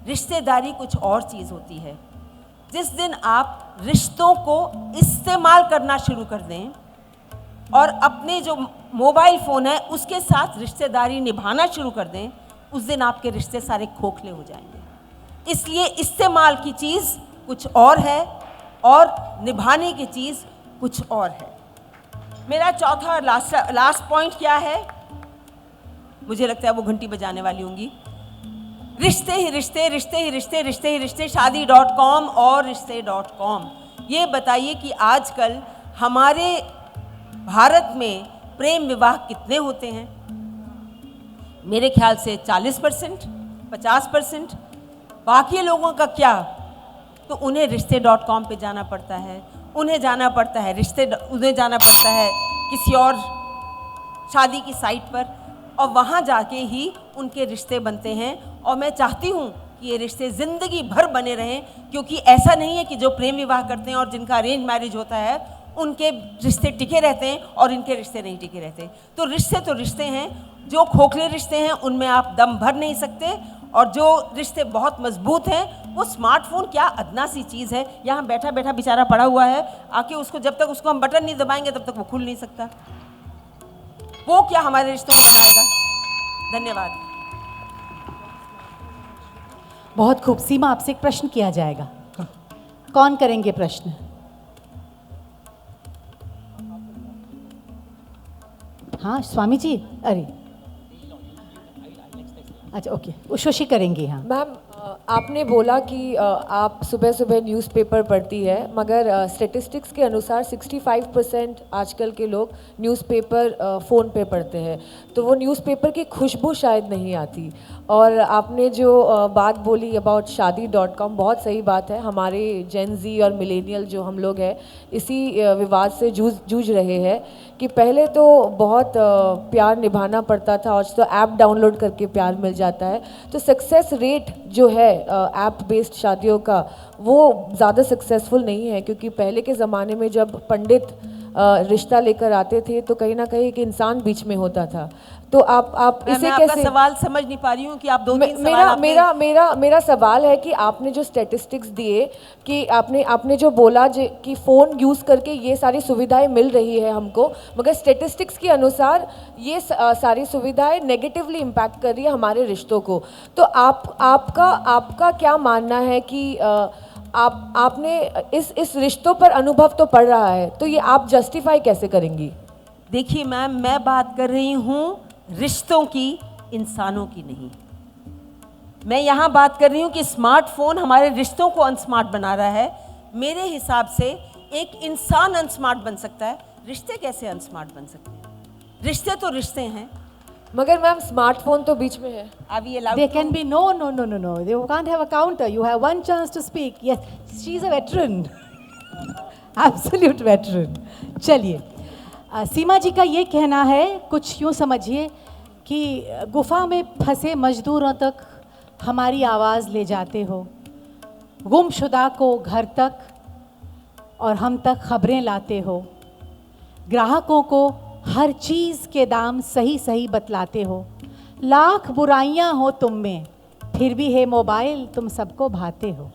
रिश्तेदारी कुछ और चीज़ होती है। जिस दिन आप रिश्तों को इस्तेमाल करना शुरू कर दें और अपने जो मोबाइल फ़ोन है उसके साथ रिश्तेदारी निभाना शुरू कर दें, उस दिन आपके रिश्ते सारे खोखले हो जाएंगे। इसलिए इस्तेमाल की चीज़ कुछ और है और निभाने की चीज़ कुछ और है। मेरा चौथा और लास्ट पॉइंट क्या है? मुझे लगता है वो घंटी बजाने वाली होंगी। रिश्ते ही रिश्ते, रिश्ते ही रिश्ते, रिश्ते ही रिश्ते, शादी.com और रिश्ते.com। ये बताइए कि आजकल हमारे भारत में प्रेम विवाह कितने होते हैं? मेरे ख्याल से 40%, 50%। बाकी लोगों का क्या? तो उन्हें रिश्ते.com पे जाना पड़ता है, उन्हें जाना पड़ता है उन्हें जाना पड़ता है किसी और शादी की साइट पर, और वहाँ जाके ही उनके रिश्ते बनते हैं। और मैं चाहती हूँ कि ये रिश्ते ज़िंदगी भर बने रहें, क्योंकि ऐसा नहीं है कि जो प्रेम विवाह करते हैं और जिनका अरेंज मैरिज होता है उनके रिश्ते टिके रहते हैं और इनके रिश्ते नहीं टिके रहते। तो रिश्ते हैं, जो खोखले रिश्ते हैं उनमें आप दम भर नहीं सकते, और जो रिश्ते बहुत मजबूत हैं वो स्मार्टफोन क्या अदना सी चीज़ है। यहाँ बैठा बैठा बेचारा पड़ा हुआ है, आके उसको जब तक उसको हम बटन नहीं दबाएंगे तब तक वो खुल नहीं सकता। वो क्या हमारे रिश्तों को बनाएगा? धन्यवाद। बहुत खूब। सीमा, आपसे एक प्रश्न किया जाएगा। कौन करेंगे प्रश्न? हाँ, स्वामी जी। अरे अच्छा, ओके, उशोशी करेंगे। हाँ मैम, आपने बोला कि आप सुबह सुबह न्यूज़पेपर पढ़ती है, मगर स्टैटिस्टिक्स के अनुसार 65% आजकल के लोग न्यूज़पेपर फ़ोन पे पढ़ते हैं, तो वो न्यूज़पेपर की खुशबू शायद नहीं आती। और आपने जो बात बोली अबाउट शादी.com, बहुत सही बात है। हमारे जेन ज़ी और मिलेनियल जो हम लोग हैं, इसी विवाद से जूझ रहे हैं कि पहले तो बहुत प्यार निभाना पड़ता था, और तो ऐप डाउनलोड करके प्यार मिल जाता है। तो सक्सेस रेट जो है ऐप बेस्ड शादियों का, वो ज़्यादा सक्सेसफुल नहीं है, क्योंकि पहले के ज़माने में जब पंडित रिश्ता लेकर आते थे तो कहीं ना कहीं एक इंसान बीच में होता था। तो आप इसे मैं कैसे? आपका सवाल समझ नहीं पा रही हूँ कि आप दो तीन सवाल मेरा सवाल है कि आपने जो स्टैटिस्टिक्स दिए कि आपने जो बोला कि फ़ोन यूज़ करके ये सारी सुविधाएं मिल रही है हमको, मगर स्टैटिस्टिक्स के अनुसार ये सारी सुविधाएं नेगेटिवली इम्पैक्ट कर रही है हमारे रिश्तों को। तो आपका क्या मानना है कि आपने इस रिश्तों पर अनुभव तो पड़ रहा है, तो ये आप जस्टिफाई कैसे करेंगी? देखिए मैम, मैं बात कर रही हूँ रिश्तों की, इंसानों की नहीं। मैं यहाँ बात कर रही हूँ कि स्मार्टफोन हमारे रिश्तों को अनस्मार्ट बना रहा है। मेरे हिसाब से एक इंसान अनस्मार्ट बन सकता है, रिश्ते कैसे अनस्मार्ट बन सकते हैं? रिश्ते तो रिश्ते हैं। मगर मैम, स्मार्टफोन तो बीच में है। अभी ये They can be no. You can't have a counter. You have one chance to speak. Yes, she's a veteran. Absolute veteran. चलिए, सीमा जी का ये कहना है, कुछ यूँ समझिए कि गुफा में फंसे मजदूरों तक हमारी आवाज़ ले जाते हो, गुमशुदा को घर तक और हम तक खबरें लाते हो, ग्राहकों को हर चीज़ के दाम सही सही बतलाते हो, लाख बुराइयां हो तुम में फिर भी है मोबाइल तुम सबको भाते हो।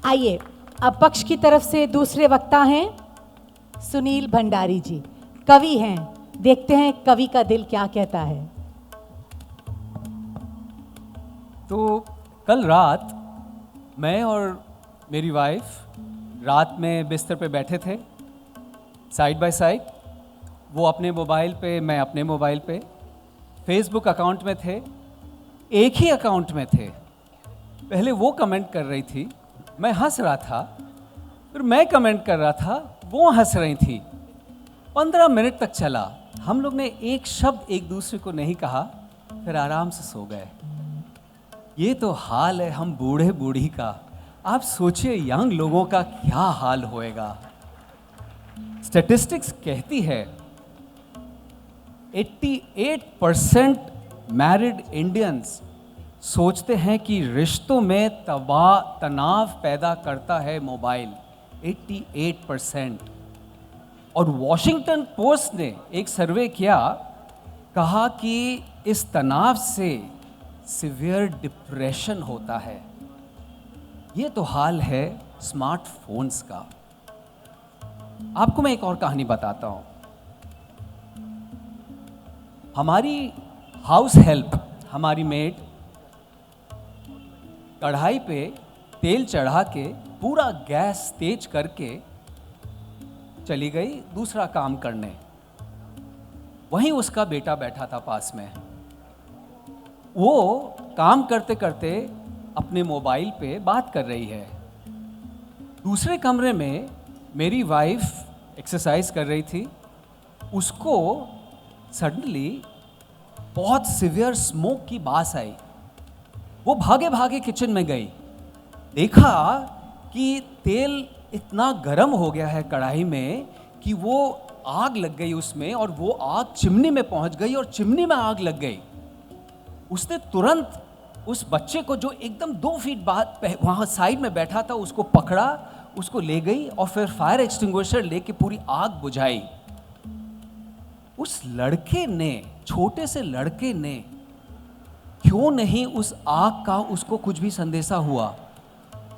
आइए, अब पक्ष की तरफ से दूसरे वक्ता हैं सुनील भंडारी जी, कवि हैं। देखते हैं कवि का दिल क्या कहता है। तो कल रात मैं और मेरी वाइफ रात में बिस्तर पे बैठे थे, साइड बाय साइड। वो अपने मोबाइल पे, मैं अपने मोबाइल पे। फेसबुक अकाउंट में थे, एक ही अकाउंट में थे। पहले वो कमेंट कर रही थी, मैं हंस रहा था, फिर मैं कमेंट कर रहा था, वो हंस रही थी। 15 मिनट तक चला, हम लोग ने एक शब्द एक दूसरे को नहीं कहा, फिर आराम से सो गए। ये तो हाल है हम बूढ़े बूढ़ी का, आप सोचिए यंग लोगों का क्या हाल होएगा। स्टैटिस्टिक्स कहती है 88% मैरिड इंडियंस सोचते हैं कि रिश्तों में तनाव पैदा करता है मोबाइल। 88%। और वॉशिंगटन पोस्ट ने एक सर्वे किया, कहा कि इस तनाव से सिवियर डिप्रेशन होता है। ये तो हाल है स्मार्टफोन्स का। आपको मैं एक और कहानी बताता हूं। हमारी हाउस हेल्प, हमारी मेड, कढ़ाई पे तेल चढ़ा के पूरा गैस तेज करके चली गई दूसरा काम करने। वहीं उसका बेटा बैठा था पास में। वो काम करते करते अपने मोबाइल पे बात कर रही है। दूसरे कमरे में मेरी वाइफ एक्सरसाइज कर रही थी। उसको सडनली बहुत सिवियर स्मोक की बास आई। वो भागे भागे किचन में गई, देखा कि तेल इतना गर्म हो गया है कढ़ाई में कि वो आग लग गई उसमें, और वो आग चिमनी में पहुंच गई और चिमनी में आग लग गई। उसने तुरंत उस बच्चे को, जो एकदम 2 फीट वहाँ साइड में बैठा था, उसको पकड़ा, उसको ले गई और फिर फायर एक्सटिंग्विशर लेके पूरी आग बुझाई। उस लड़के ने, छोटे से लड़के ने, क्यों नहीं उस आग का उसको कुछ भी संदेशा हुआ?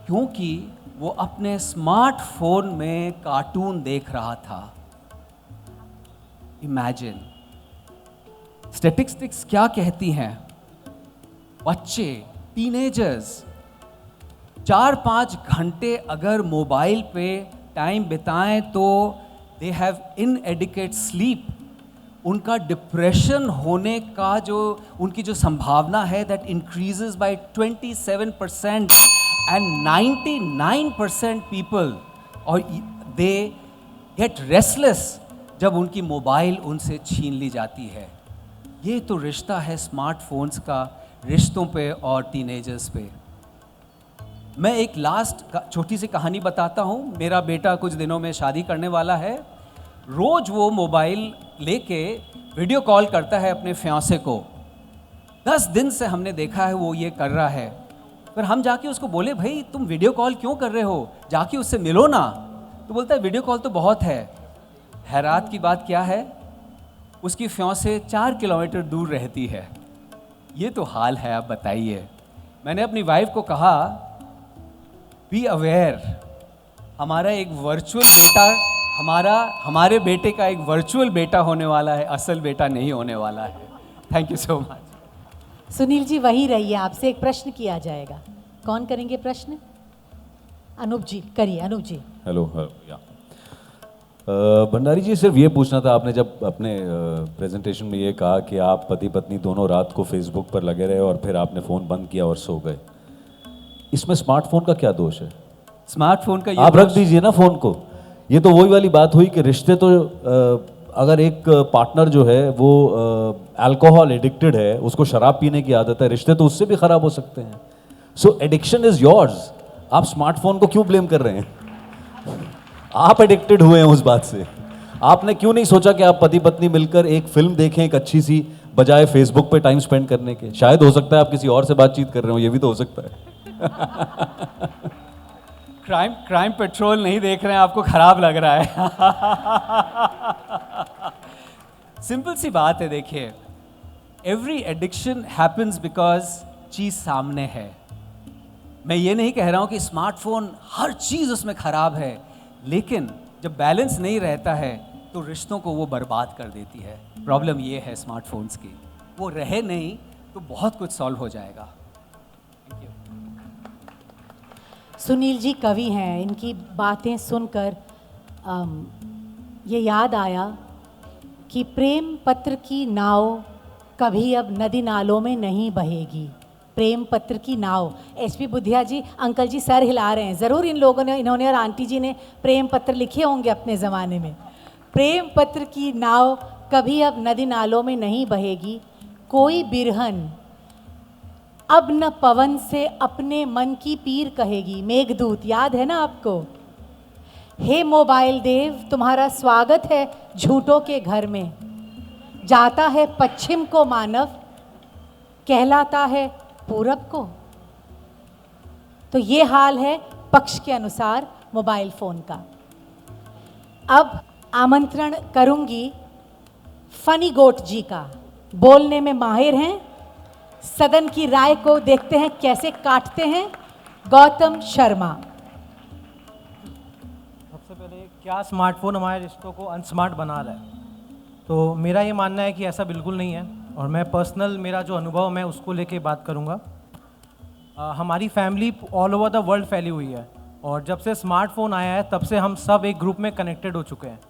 क्योंकि वो अपने स्मार्टफोन में कार्टून देख रहा था। इमेजिन। स्टैटिस्टिक्स क्या कहती हैं? बच्चे, टीनेजर्स 4-5 घंटे अगर मोबाइल पे टाइम बिताएं तो दे हैव इनएडिक्वेट स्लीप। उनका डिप्रेशन होने का जो उनकी जो संभावना है that increases by 27%, and 99% people, और दे गेट रेस्टलेस जब उनकी मोबाइल उनसे छीन ली जाती है। ये तो रिश्ता है स्मार्टफोन्स का रिश्तों पे और टीनेजर्स पे। मैं एक लास्ट छोटी सी कहानी बताता हूँ। मेरा बेटा कुछ दिनों में शादी करने वाला है। रोज वो मोबाइल लेके वीडियो कॉल करता है अपने फियांसे को। 10 दिन से हमने देखा है वो ये कर रहा है। फिर हम जाके उसको बोले, भाई तुम वीडियो कॉल क्यों कर रहे हो, जाके उससे मिलो ना। तो बोलता है वीडियो कॉल तो बहुत है। हैरात की बात क्या है, उसकी फियांसे 4 किलोमीटर दूर रहती है। ये तो हाल है, आप बताइए। मैंने अपनी वाइफ को कहा, बी अवेयर, हमारा एक वर्चुअल बेटा, हमारे बेटे का एक वर्चुअल बेटा होने वाला है, असल बेटा नहीं होने वाला है। Thank you so much. Sunil ji वहीं रहिए, आपसे एक प्रश्न किया जाएगा। कौन करेंगे प्रश्न? अनूप जी करिए। अनूप जी। हेलो या भंडारी जी, सिर्फ ये पूछना था, आपने जब अपने प्रेजेंटेशन में ये कहा कि आप पति पत्नी दोनों रात को फेसबुक पर लगे रहे और फिर आपने फ़ोन बंद किया और सो गए, इसमें स्मार्टफोन का क्या दोष है? स्मार्टफोन का आप रख दीजिए ना फ़ोन को। ये तो वही वाली बात हुई कि रिश्ते तो अगर एक पार्टनर जो है वो अल्कोहल एडिक्टेड है, उसको शराब पीने की आदत है, रिश्ते तो उससे भी ख़राब हो सकते हैं। सो एडिक्शन इज़ योर्स। आप स्मार्टफोन को क्यों ब्लेम कर रहे हैं? आप एडिक्टेड हुए हैं उस बात से। आपने क्यों नहीं सोचा कि आप पति पत्नी मिलकर एक फिल्म देखें एक अच्छी सी, बजाय फेसबुक पे टाइम स्पेंड करने के? शायद हो सकता है आप किसी और से बातचीत कर रहे हो, ये भी तो हो सकता है। क्राइम पेट्रोल नहीं देख रहे हैं, आपको खराब लग रहा है। सिंपल सी बात है, देखिए, एवरी एडिक्शन हैपन्स बिकॉज चीज़ सामने है। मैं ये नहीं कह रहा हूँ कि स्मार्टफोन हर चीज़ उसमें खराब है, लेकिन जब बैलेंस नहीं रहता है तो रिश्तों को वो बर्बाद कर देती है। प्रॉब्लम ये है स्मार्टफोन्स की, वो रहे नहीं तो बहुत कुछ सॉल्व हो जाएगा। सुनील जी कवि हैं, इनकी बातें सुनकर ये याद आया कि प्रेम पत्र की नाव कभी अब नदी नालों में नहीं बहेगी। प्रेम पत्र की नाव, एचपी बुधिया जी, अंकल जी सर हिला रहे हैं, ज़रूर इन लोगों ने, इन्होंने और आंटी जी ने प्रेम पत्र लिखे होंगे अपने ज़माने में। प्रेम पत्र की नाव कभी अब नदी नालों में नहीं बहेगी, कोई बिरहन अब न पवन से अपने मन की पीर कहेगी। मेघदूत याद है ना आपको? हे मोबाइल देव तुम्हारा स्वागत है झूठों के घर में, जाता है पश्चिम को मानव, कहलाता है पूरब को। तो ये हाल है पक्ष के अनुसार मोबाइल फ़ोन का। अब आमंत्रण करूंगी फनी गोट जी का, बोलने में माहिर हैं, सदन की राय को देखते हैं कैसे काटते हैं। गौतम शर्मा। सबसे पहले, क्या स्मार्टफोन हमारे रिश्तों को अनस्मार्ट बना रहा है? तो मेरा ये मानना है कि ऐसा बिल्कुल नहीं है, और मैं पर्सनल मेरा जो अनुभव मैं उसको लेके बात करूँगा। हमारी family all over the world फैली हुई है, और जब से स्मार्टफोन आया है तब से हम सब एक ग्रुप में कनेक्टेड हो चुके हैं।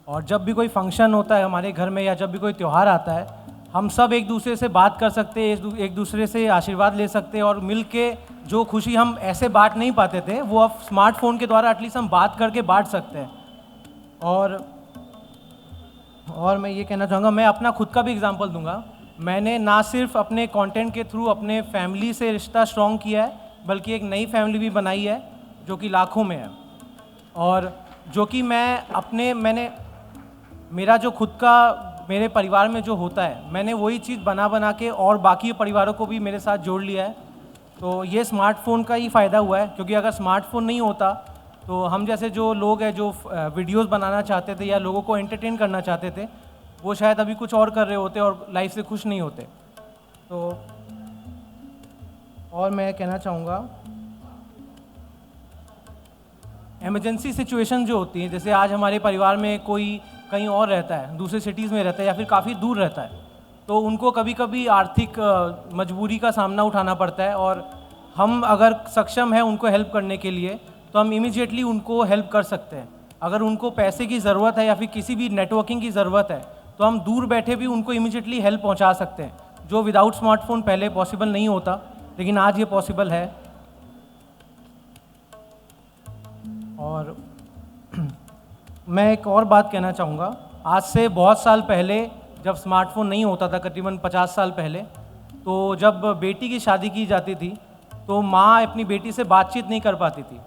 और जब भी कोई फंक्शन होता है हमारे घर में, या जब भी कोई त्यौहार आता है, हम सब एक दूसरे से बात कर सकते हैं, एक दूसरे से आशीर्वाद ले सकते हैं, और मिल के जो खुशी हम ऐसे बांट नहीं पाते थे वो अब स्मार्टफोन के द्वारा एटलीस्ट हम बात करके बांट सकते हैं। और मैं ये कहना चाहूँगा, मैं अपना खुद का भी एग्जांपल दूंगा। मैंने ना सिर्फ अपने कंटेंट के थ्रू अपने फैमिली से रिश्ता स्ट्रॉन्ग किया है, बल्कि एक नई फैमिली भी बनाई है जो कि लाखों में है, और जो कि मैंने मेरा जो खुद का मेरे परिवार में जो होता है, मैंने वही चीज़ बना के और बाकी परिवारों को भी मेरे साथ जोड़ लिया है। तो ये स्मार्टफोन का ही फ़ायदा हुआ है, क्योंकि अगर स्मार्टफोन नहीं होता तो हम जैसे जो लोग हैं जो वीडियोस बनाना चाहते थे या लोगों को एंटरटेन करना चाहते थे, वो शायद अभी कुछ और कर रहे होते और लाइफ से खुश नहीं होते। तो और मैं कहना चाहूँगा, इमरजेंसी सिचुएशन जो होती है, जैसे आज हमारे परिवार में कोई कहीं और रहता है, दूसरे सिटीज़ में रहता है या फिर काफ़ी दूर रहता है, तो उनको कभी कभी आर्थिक मजबूरी का सामना उठाना पड़ता है, और हम अगर सक्षम हैं उनको हेल्प करने के लिए तो हम इमीडिएटली उनको हेल्प कर सकते हैं। अगर उनको पैसे की ज़रूरत है या फिर किसी भी नेटवर्किंग की ज़रूरत है, तो हम दूर बैठे भी उनको इमीडिएटली हेल्प पहुंचा सकते हैं, जो विदाउट स्मार्टफोन पहले पॉसिबल नहीं होता, लेकिन आज ये पॉसिबल है। और मैं एक और बात कहना चाहूँगा, आज से बहुत साल पहले जब स्मार्टफोन नहीं होता था, करीबन 50 साल पहले, तो जब बेटी की शादी की जाती थी तो माँ अपनी बेटी से बातचीत नहीं कर पाती थी।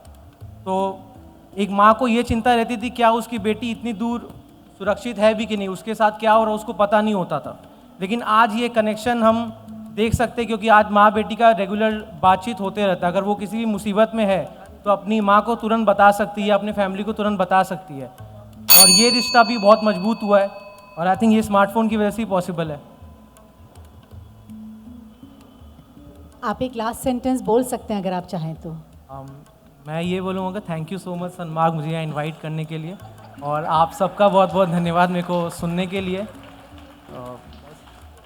तो एक माँ को ये चिंता रहती थी क्या उसकी बेटी इतनी दूर सुरक्षित है भी कि नहीं, उसके साथ क्या हो रहा है उसको पता नहीं होता था। लेकिन आज ये कनेक्शन हम देख सकते हैं, क्योंकि आज माँ बेटी का रेगुलर बातचीत होते रहता है। अगर वो किसी भी मुसीबत में है तो अपनी माँ को तुरंत बता सकती है, अपनी फैमिली को तुरंत बता सकती है, और ये रिश्ता भी बहुत मजबूत हुआ है, और आई थिंक ये स्मार्टफोन की वजह से ही पॉसिबल है। आप एक लास्ट सेंटेंस बोल सकते हैं अगर आप चाहें तो। मैं ये बोलूँगा कि thank you so much Sanmarg, मुझे यहाँ इनवाइट करने के लिए, और आप सबका बहुत बहुत धन्यवाद मेरे को सुनने के लिए।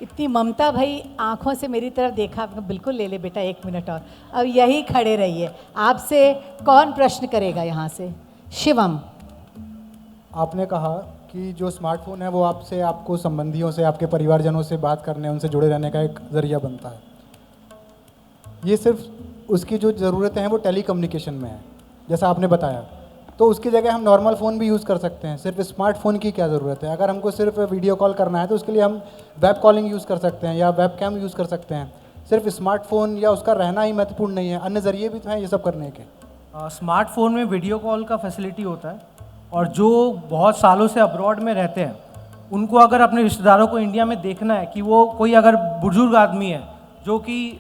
इतनी ममता भाई आंखों से मेरी तरफ देखा, बिल्कुल ले ले बेटा 1 मिनट और, अब यही खड़े रहिए। आपसे कौन प्रश्न करेगा यहाँ से? शिवम। आपने कहा कि जो स्मार्टफोन है वो आपसे, आपको संबंधियों से, आपके परिवारजनों से बात करने, उनसे जुड़े रहने का एक ज़रिया बनता है। ये सिर्फ उसकी जो ज़रूरतें हैं वो टेलीकम्युनिकेशन में है, जैसा आपने बताया, तो उसकी जगह हम नॉर्मल फ़ोन भी यूज़ कर सकते हैं। सिर्फ स्मार्टफोन की क्या ज़रूरत है? अगर हमको सिर्फ वीडियो कॉल करना है तो उसके लिए हम वेब कॉलिंग यूज़ कर सकते हैं या वेब कैम यूज़ कर सकते हैं। सिर्फ स्मार्टफोन या उसका रहना ही महत्वपूर्ण नहीं है, अन्य ज़रिए भी तो हैं ये सब करने के। स्मार्टफोन में वीडियो कॉल का फैसिलिटी होता है, और जो बहुत सालों से अब्रॉड में रहते हैं उनको अगर अपने रिश्तेदारों को इंडिया में देखना है कि वो कोई अगर बुजुर्ग आदमी है जो कि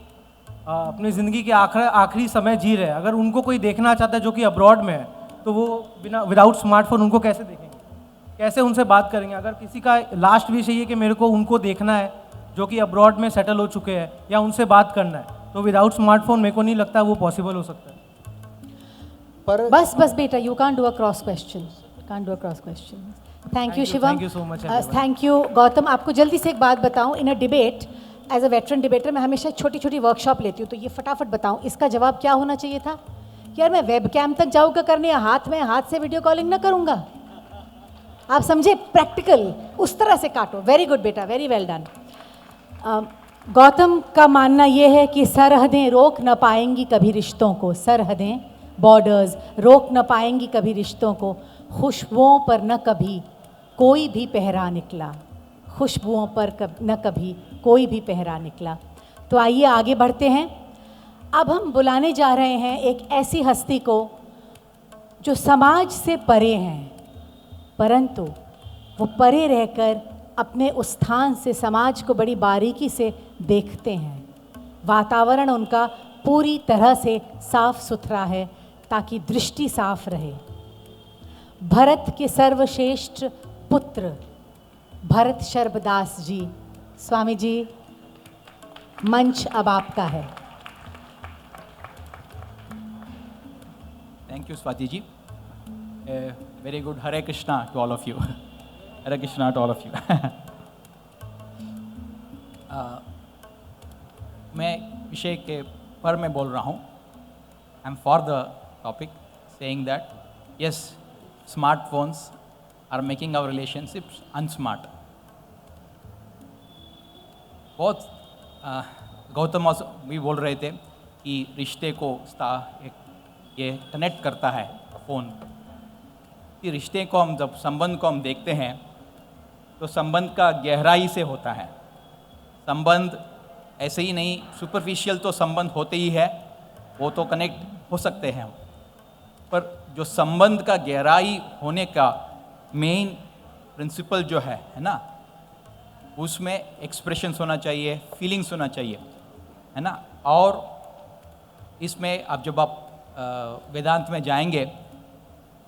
अपनी ज़िंदगी के आखिरी समय जी रहे हैं, अगर उनको कोई देखना चाहता है जो कि अब्रॉड में है, तो वो विदाउट स्मार्टफोन उनको कैसे देखेंगे, कैसे उनसे बात करेंगे? अगर किसी का लास्ट विश ये कि मेरे को उनको देखना है जो कि अब्रॉड में सेटल हो चुके हैं, या उनसे बात करना है, तो विदाउट स्मार्टफोन मेरे को नहीं लगता वो पॉसिबल हो सकता है। पर बस बेटा, you can't do a cross question, can't do a cross question. Thank you Shivam. Thank you so much, everyone. Thank you Gautam. आपको जल्दी से एक बात बताऊं, in a debate as a veteran debater मैं हमेशा छोटी छोटी वर्कशॉप लेती हूँ, तो ये फटाफट बताऊँ इसका जवाब क्या होना चाहिए था? यार मैं वेब कैम तक जाऊँगा करने, या हाथ से वीडियो कॉलिंग ना करूँगा? आप समझे? प्रैक्टिकल उस तरह से काटो। वेरी गुड बेटा, वेरी वेल डन। गौतम का मानना ये है कि सरहदें रोक न पाएंगी कभी रिश्तों को, सरहदें बॉर्डर्स रोक न पाएंगी कभी रिश्तों को, खुशबुओं पर न कभी कोई भी पहरा निकला, खुशबुओं पर न कभी कोई भी पहरा निकला। तो आइए आगे बढ़ते हैं। अब हम बुलाने जा रहे हैं एक ऐसी हस्ती को जो समाज से परे हैं, परंतु वो परे रहकर अपने उस स्थान से समाज को बड़ी बारीकी से देखते हैं। वातावरण उनका पूरी तरह से साफ सुथरा है ताकि दृष्टि साफ रहे। भरत के सर्वश्रेष्ठ पुत्र भरत शर्बदास जी, स्वामी जी मंच अब आपका है। Thank you, Swati ji. Very good. Hare Krishna to all of you. Hare Krishna to all of you. मैं विषय के पर मैं बोल रहा हूँ. I'm for the topic, saying that yes, smartphones are making our relationships unsmart. बहुत गौतम भी बोल रहे थे कि रिश्ते को ये कनेक्ट करता है फ़ोन। कि रिश्ते को हम जब संबंध को हम देखते हैं तो संबंध का गहराई से होता है। संबंध ऐसे ही नहीं, सुपरफिशियल तो संबंध होते ही है, वो तो कनेक्ट हो सकते हैं, पर जो संबंध का गहराई होने का मेन प्रिंसिपल जो है ना, उसमें एक्सप्रेशंस होना चाहिए, फीलिंग्स होना चाहिए, है ना। और इसमें अब जब आप वेदांत में जाएंगे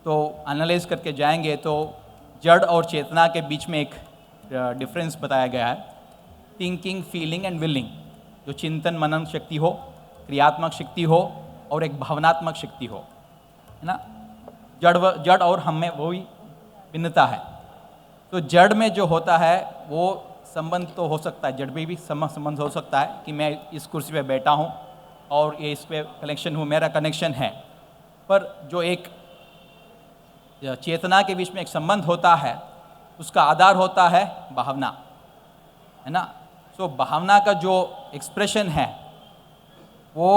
तो एनालाइज करके जाएंगे तो जड़ और चेतना के बीच में एक डिफरेंस बताया गया है। थिंकिंग, फीलिंग एंड विलिंग, जो चिंतन मनन शक्ति हो, क्रियात्मक शक्ति हो और एक भावनात्मक शक्ति हो, है ना। जड़ और हम में वही भिन्नता है। तो जड़ में जो होता है वो संबंध तो हो सकता है, जड़ में भी संबंध हो सकता है कि मैं इस कुर्सी पे बैठा हूँ और ये इस पे कनेक्शन हूँ, मेरा कनेक्शन है। पर जो एक चेतना के बीच में एक संबंध होता है, उसका आधार होता है भावना, है ना। तो भावना का जो एक्सप्रेशन है वो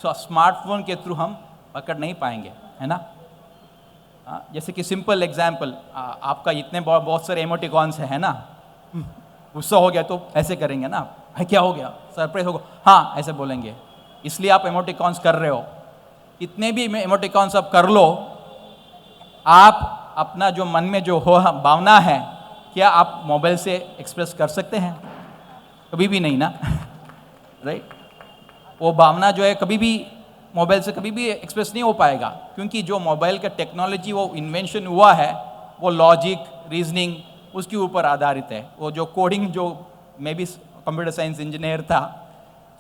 स्मार्टफोन के थ्रू हम पकड़ नहीं पाएंगे, है ना। जैसे कि सिंपल एग्जांपल, आपका इतने बहुत सारे इमोटिकॉन्स है ना, गुस्सा हो गया तो ऐसे करेंगे ना, भाई क्या हो गया, सरप्राइज हो गया, हाँ ऐसे बोलेंगे, इसलिए आप इमोटिकॉन्स कर रहे हो। इतने भी इमोटिकॉन्स आप कर लो, आप अपना जो मन में जो हो भावना है, क्या आप मोबाइल से एक्सप्रेस कर सकते हैं? कभी भी नहीं ना, राइट। वो भावना जो है कभी भी मोबाइल से कभी भी एक्सप्रेस नहीं हो पाएगा, क्योंकि जो मोबाइल का टेक्नोलॉजी वो इन्वेंशन हुआ है वो लॉजिक, रीजनिंग उसके ऊपर आधारित है। वो जो कोडिंग, जो मैं भी कंप्यूटर साइंस इंजीनियर था,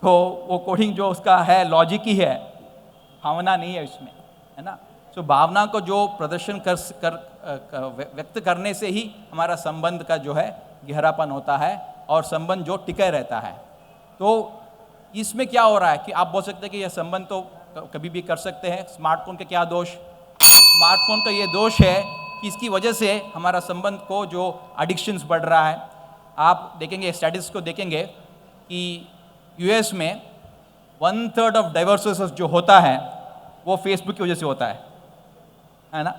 तो वो कोडिंग जो उसका है लॉजिक ही है, भावना नहीं है उसमें, है ना। तो भावना को जो प्रदर्शन व्यक्त करने से ही हमारा संबंध का जो है गहरापन होता है और संबंध जो टिके रहता है। तो इसमें क्या हो रहा है कि आप बोल सकते हैं कि यह संबंध तो कभी भी कर सकते हैं, स्मार्टफोन का क्या दोष? स्मार्टफोन का ये दोष है कि इसकी वजह से हमारा संबंध को जो एडिक्शंस बढ़ रहा है। आप देखेंगे, स्टैटिस्टिक्स को देखेंगे कि यूएस में 1/3 ऑफ डाइवोर्सेस जो होता है वो फेसबुक की वजह से होता है ना,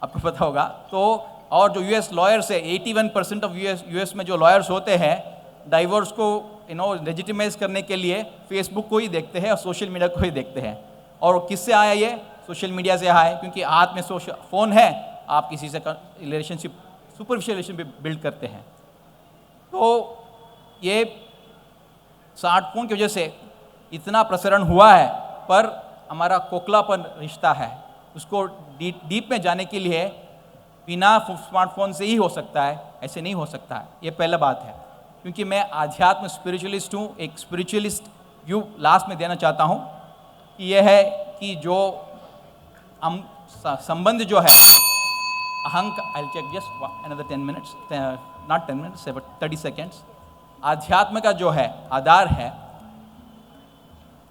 आपको पता होगा। तो और जो यूएस लॉयर्स है, 81% ऑफ यूएस में जो लॉयर्स होते हैं डाइवोर्स को लेजिटिमाइज करने के लिए फेसबुक को ही देखते हैं और सोशल मीडिया को ही देखते हैं। और किससे आया ये? सोशल मीडिया से आया है, क्योंकि हाथ में फ़ोन है, आप किसी से रिलेशनशिप, सुपरफिशियल रिलेशनशिप बिल्ड करते हैं। तो ये स्मार्टफोन की वजह से इतना प्रसारण हुआ है, पर हमारा खोखलापन रिश्ता है, उसको डीप में जाने के लिए बिना स्मार्टफोन से ही हो सकता है, ऐसे नहीं हो सकता है। ये पहला बात है, क्योंकि मैं आध्यात्म स्पिरिचुअलिस्ट हूँ। एक स्पिरिचुअलिस्ट व्यू लास्ट में देना चाहता हूँ कि यह है कि जो हम संबंध जो है I check just another 10 minutes, not 10 minutes, but 30 seconds. आध्यात्म का जो है आधार है,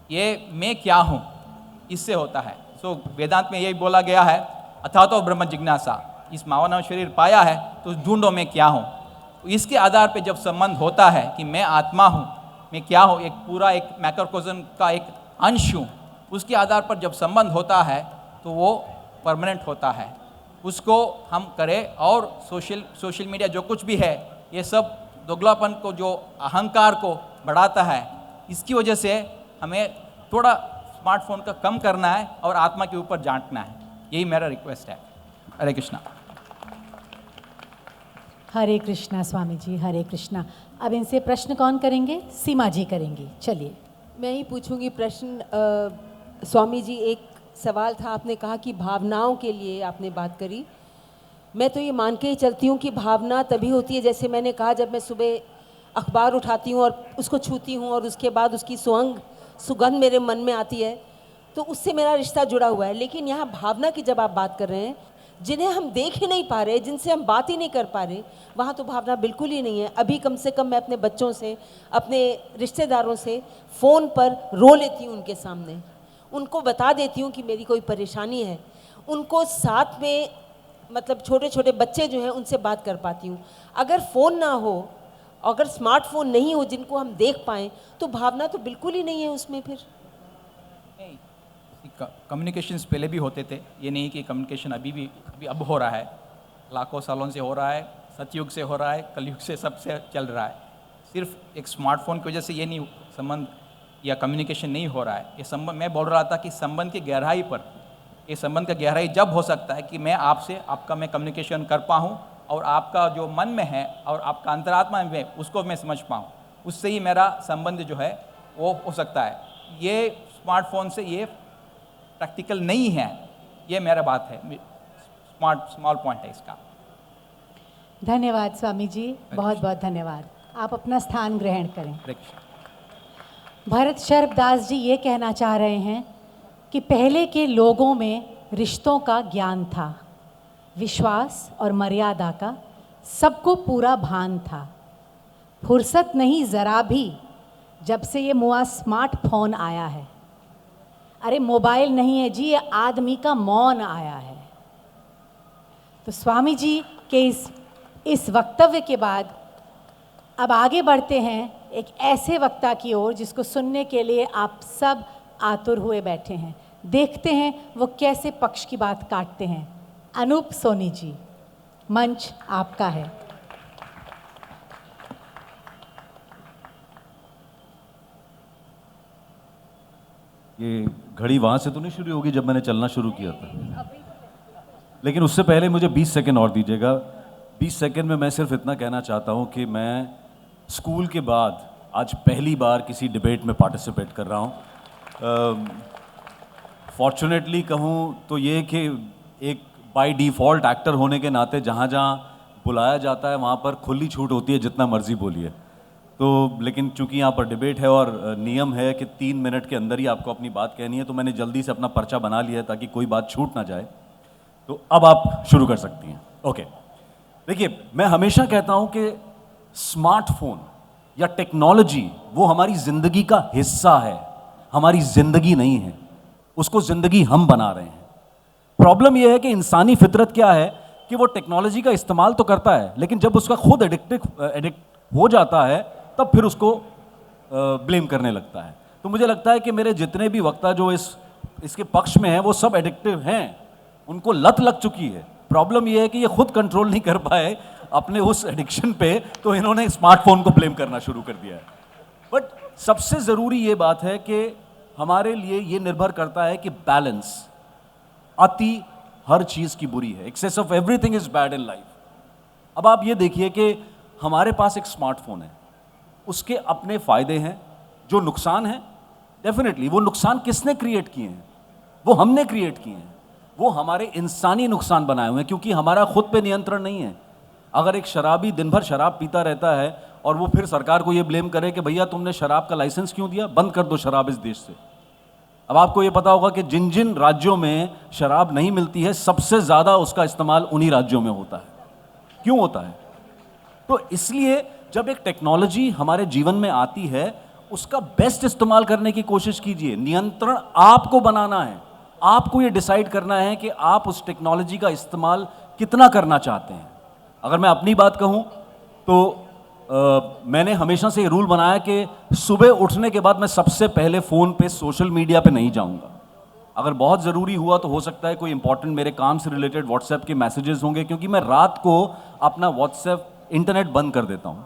ये मैं क्या हूँ, इससे होता है। सो वेदांत में यही बोला गया है, अथातो ब्रह्म जिज्ञासा, इस मानव शरीर पाया है तो ढूंढो मैं क्या हूँ। इसके आधार पे जब संबंध होता है कि मैं आत्मा हूँ, मैं क्या हूँ, एक पूरा एक मैक्रोकोज्म का एक अंश हूँ, उसके आधार पर जब संबंध होता है तो वो परमानेंट होता है। उसको हम करें, और सोशल मीडिया जो कुछ भी है ये सब दोगलापन को, जो अहंकार को बढ़ाता है, इसकी वजह से हमें थोड़ा स्मार्टफोन का कम करना है और आत्मा के ऊपर जांचना है। यही मेरा रिक्वेस्ट है। हरे कृष्णा। हरे कृष्णा स्वामी जी, हरे कृष्णा। अब इनसे प्रश्न कौन करेंगे? सीमा जी करेंगी। चलिए। मैं ही पूछूंगी प्रश्न। स्वामी जी, एक सवाल था, आपने कहा कि भावनाओं के लिए आपने बात करी। मैं तो ये मान के ही चलती हूँ कि भावना तभी होती है, जैसे मैंने कहा, जब मैं सुबह अखबार उठाती हूँ और उसको छूती हूँ और उसके बाद उसकी सुगंध मेरे मन में आती है, तो उससे मेरा रिश्ता जुड़ा हुआ है। लेकिन यहाँ भावना की जब आप बात कर रहे हैं, जिन्हें हम देख ही नहीं पा रहे, जिनसे हम बात ही नहीं कर पा रहे, वहाँ तो भावना बिल्कुल ही नहीं है। अभी कम से कम मैं अपने बच्चों से, अपने रिश्तेदारों से फ़ोन पर रो लेती हूँ, उनके सामने उनको बता देती हूँ कि मेरी कोई परेशानी है। उनको साथ में, मतलब छोटे छोटे बच्चे जो हैं, उनसे बात कर पाती हूँ। अगर फ़ोन ना हो, अगर स्मार्टफोन नहीं हो जिनको हम देख पाएँ, तो भावना तो बिल्कुल ही नहीं है उसमें। फिर कम्युनिकेशंस पहले भी होते थे, ये नहीं कि कम्युनिकेशन अभी अब हो रहा है, लाखों सालों से हो रहा है, सतयुग से हो रहा है, कलयुग से सबसे चल रहा है। सिर्फ एक स्मार्टफोन की वजह से ये नहीं संबंध या कम्युनिकेशन नहीं हो रहा है। ये संबंध, मैं बोल रहा था कि संबंध की गहराई पर, ये संबंध का गहराई जब हो सकता है कि मैं आपसे, आपका मैं कम्युनिकेशन कर पाऊँ और आपका जो मन में है और आपका अंतरात्मा में उसको मैं समझ पाऊँ, उससे ही मेरा संबंध जो है वो हो सकता है। ये स्मार्टफोन से ये प्रैक्टिकल नहीं है, ये मेरा बात है, स्मॉल पॉइंट है इसका। धन्यवाद स्वामी जी, बहुत बहुत धन्यवाद। आप अपना स्थान ग्रहण करें। भरत शर्ब दास जी ये कहना चाह रहे हैं कि पहले के लोगों में रिश्तों का ज्ञान था, विश्वास और मर्यादा का सबको पूरा भान था। फुर्सत नहीं ज़रा भी जब से ये मुआ स्मार्टफोन आया है। अरे मोबाइल नहीं है जी, ये आदमी का मौन आया है। तो स्वामी जी के इस वक्तव्य के बाद अब आगे बढ़ते हैं एक ऐसे वक्ता की ओर जिसको सुनने के लिए आप सब आतुर हुए बैठे हैं। देखते हैं वो कैसे पक्ष की बात काटते हैं। अनूप सोनी जी, मंच आपका है। ये घड़ी वहाँ से तो नहीं शुरू होगी जब मैंने चलना शुरू किया था, लेकिन उससे पहले मुझे 20 सेकंड और दीजिएगा। 20 सेकंड में मैं सिर्फ इतना कहना चाहता हूँ कि मैं स्कूल के बाद आज पहली बार किसी डिबेट में पार्टिसिपेट कर रहा हूँ। फॉर्चुनेटली कहूँ तो ये कि एक बाय डिफ़ॉल्ट एक्टर होने के नाते जहाँ जहाँ बुलाया जाता है वहाँ पर खुली छूट होती है, जितना मर्जी बोलिए। तो लेकिन चूंकि यहाँ पर डिबेट है और नियम है कि 3 मिनट के अंदर ही आपको अपनी बात कहनी है, तो मैंने जल्दी से अपना पर्चा बना लिया है ताकि कोई बात छूट ना जाए। तो अब आप शुरू कर सकती हैं। ओके, देखिए, मैं हमेशा कहता हूँ कि स्मार्टफोन या टेक्नोलॉजी वो हमारी ज़िंदगी का हिस्सा है, हमारी ज़िंदगी नहीं है। उसको ज़िंदगी हम बना रहे हैं। प्रॉब्लम यह है कि इंसानी फितरत क्या है कि वो टेक्नोलॉजी का इस्तेमाल तो करता है, लेकिन जब उसका खुद एडिक्ट हो जाता है तब फिर उसको ब्लेम करने लगता है। तो मुझे लगता है कि मेरे जितने भी वक्ता जो इसके पक्ष में हैं वो सब एडिक्टिव हैं, उनको लत लग चुकी है। प्रॉब्लम ये है कि ये खुद कंट्रोल नहीं कर पाए अपने उस एडिक्शन पे, तो इन्होंने स्मार्टफोन को ब्लेम करना शुरू कर दिया है। बट सबसे ज़रूरी ये बात है कि हमारे लिए ये निर्भर करता है कि बैलेंस, अति हर चीज़ की बुरी है, excess of everything is bad in life. अब आप ये देखिए कि हमारे पास एक स्मार्टफोन है, उसके अपने फ़ायदे हैं, जो नुकसान हैं डेफिनेटली वो नुकसान किसने क्रिएट किए हैं? वो हमने क्रिएट किए हैं। वो हमारे इंसानी नुकसान बनाए हुए हैं, क्योंकि हमारा खुद पे नियंत्रण नहीं है। अगर एक शराबी दिन भर शराब पीता रहता है और वो फिर सरकार को ये ब्लेम करे कि भैया तुमने शराब का लाइसेंस क्यों दिया, बंद कर दो शराब इस देश से। अब आपको ये पता होगा कि जिन जिन राज्यों में शराब नहीं मिलती है, सबसे ज़्यादा उसका इस्तेमाल उन्हीं राज्यों में होता है। क्यों होता है? तो इसलिए जब एक टेक्नोलॉजी हमारे जीवन में आती है उसका बेस्ट इस्तेमाल करने की कोशिश कीजिए। नियंत्रण आपको बनाना है, आपको ये डिसाइड करना है कि आप उस टेक्नोलॉजी का इस्तेमाल कितना करना चाहते हैं। अगर मैं अपनी बात कहूँ तो मैंने हमेशा से ये रूल बनाया कि सुबह उठने के बाद मैं सबसे पहले फ़ोन पे सोशल मीडिया पे नहीं जाऊँगा। अगर बहुत ज़रूरी हुआ तो हो सकता है कोई इंपॉर्टेंट मेरे काम से रिलेटेड व्हाट्सएप के मैसेजेस होंगे, क्योंकि मैं रात को अपना व्हाट्सएप इंटरनेट बंद कर देता हूँ,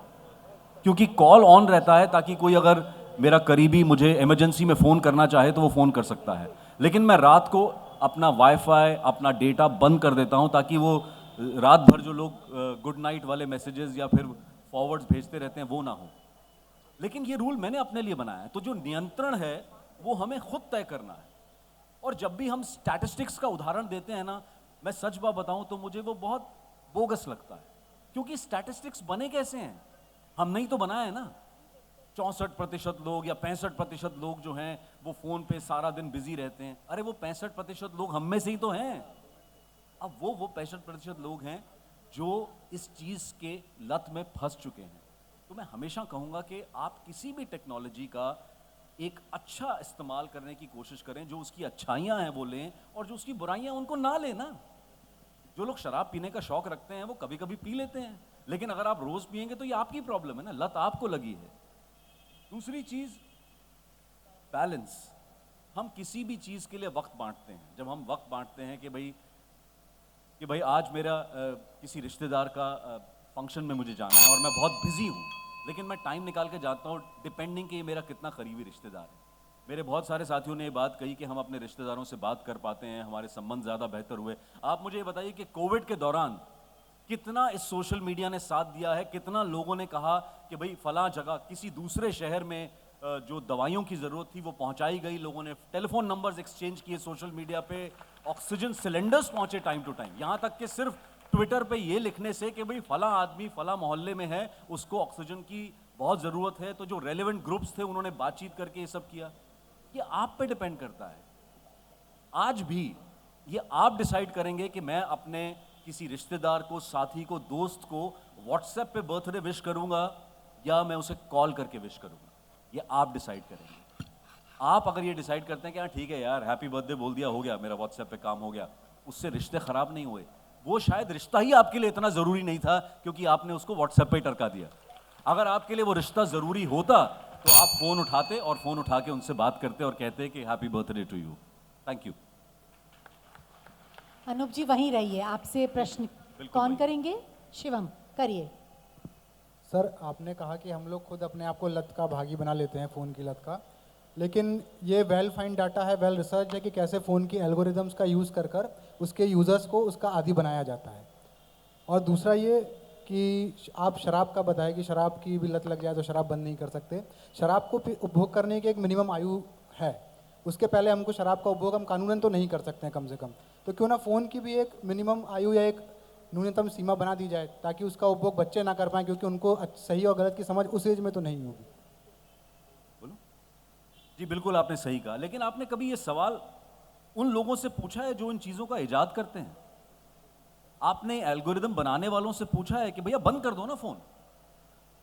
क्योंकि कॉल ऑन रहता है ताकि कोई अगर मेरा करीबी मुझे इमरजेंसी में फ़ोन करना चाहे तो वो फ़ोन कर सकता है। लेकिन मैं रात को अपना वाईफाई, अपना डेटा बंद कर देता हूँ ताकि वो रात भर जो लोग गुड नाइट वाले मैसेजेस या फिर फॉरवर्ड्स भेजते रहते हैं वो ना हो। लेकिन ये रूल मैंने अपने लिए बनाया है, तो जो नियंत्रण है वो हमें खुद तय करना है। और जब भी हम स्टैटिस्टिक्स का उदाहरण देते हैं ना, मैं सच बात बताऊं तो मुझे वो बहुत बोगस लगता है, क्योंकि स्टैटिस्टिक्स बने कैसे हैं? हमने ही तो बनाया है ना। 64% लोग या 65% लोग जो हैं वो फ़ोन पे सारा दिन बिजी रहते हैं। अरे वो 65% लोग हम में से ही तो हैं। अब वो 65% लोग हैं जो इस चीज़ के लत में फंस चुके हैं। तो मैं हमेशा कहूँगा कि आप किसी भी टेक्नोलॉजी का एक अच्छा इस्तेमाल करने की कोशिश करें, जो उसकी अच्छाइयाँ हैं वो लें और जो उसकी बुराइयाँ उनको ना लें ना। जो लोग शराब पीने का शौक रखते हैं वो कभी कभी पी लेते हैं, लेकिन अगर आप रोज़ पिएंगे तो ये आपकी प्रॉब्लम है ना, लत आपको लगी है। दूसरी चीज़ बैलेंस। हम किसी भी चीज़ के लिए वक्त बांटते हैं। जब हम वक्त बांटते हैं कि भाई आज मेरा किसी रिश्तेदार का फंक्शन में मुझे जाना है और मैं बहुत बिजी हूँ, लेकिन मैं टाइम निकाल के जाता हूँ, डिपेंडिंग कि ये मेरा कितना करीबी रिश्तेदार है। मेरे बहुत सारे साथियों ने ये बात कही कि हम अपने रिश्तेदारों से बात कर पाते हैं, हमारे संबंध ज़्यादा बेहतर हुए। आप मुझे ये बताइए कि कोविड के दौरान कितना इस सोशल मीडिया ने साथ दिया है। कितना लोगों ने कहा कि भाई फलां जगह किसी दूसरे शहर में जो दवाइयों की ज़रूरत थी वो पहुंचाई गई। लोगों ने टेलीफोन नंबर्स एक्सचेंज किए सोशल मीडिया पे, ऑक्सीजन सिलेंडर्स पहुंचे टाइम टू टाइम। यहाँ तक कि सिर्फ ट्विटर पे ये लिखने से कि भाई फलां आदमी फलां मोहल्ले में है, उसको ऑक्सीजन की बहुत ज़रूरत है, तो जो रेलेवेंट ग्रुप्स थे उन्होंने बातचीत करके ये सब किया। ये आप पे डिपेंड करता है। आज भी ये आप डिसाइड करेंगे कि मैं अपने किसी रिश्तेदार को, साथी को, दोस्त को व्हाट्सएप पे बर्थडे विश करूंगा या मैं उसे कॉल करके विश करूंगा। ये आप डिसाइड करेंगे। आप अगर ये डिसाइड करते हैं कि हाँ ठीक है यार, हैप्पी बर्थडे बोल दिया, हो गया, मेरा व्हाट्सएप पे काम हो गया, उससे रिश्ते खराब नहीं हुए। वो शायद रिश्ता ही आपके लिए इतना ज़रूरी नहीं था क्योंकि आपने उसको व्हाट्सएप पे टरका दिया। अगर आपके लिए वो रिश्ता ज़रूरी होता तो आप फ़ोन उठाते और फ़ोन उठा के उनसे बात करते और कहते कि happy birthday to you. Thank you. Anoop ji वहीं रहिए, आपसे प्रश्न कौन करेंगे? शिवम करिए। सर, आपने कहा कि हम लोग खुद अपने आप को लत का भागी बना लेते हैं, फ़ोन की लत का, लेकिन ये वेल फाइंड डाटा है, वेल रिसर्च है कि कैसे फ़ोन की एल्गोरिदम्स का यूज़ कर कर उसके यूज़र्स को उसका आदी बनाया जाता है। और दूसरा ये कि आप शराब का बताएं कि शराब की भी लत लग जाए तो शराब बंद नहीं कर सकते। शराब को उपभोग करने की एक मिनिमम आयु है, उसके पहले हमको शराब का उपभोग हम कानूनन तो नहीं कर सकते हैं कम से कम। तो क्यों ना फ़ोन की भी एक मिनिमम आयु या एक न्यूनतम सीमा बना दी जाए ताकि उसका उपभोग बच्चे ना कर पाएँ, क्योंकि उनको सही और गलत की समझ उस एज में तो नहीं होगी। बोलो जी, बिल्कुल आपने सही कहा, लेकिन आपने कभी ये सवाल उन लोगों से पूछा है जो इन चीज़ों का इजाद करते हैं? आपने एल्गोरिदम बनाने वालों से पूछा है कि भैया बंद कर दो ना फ़ोन?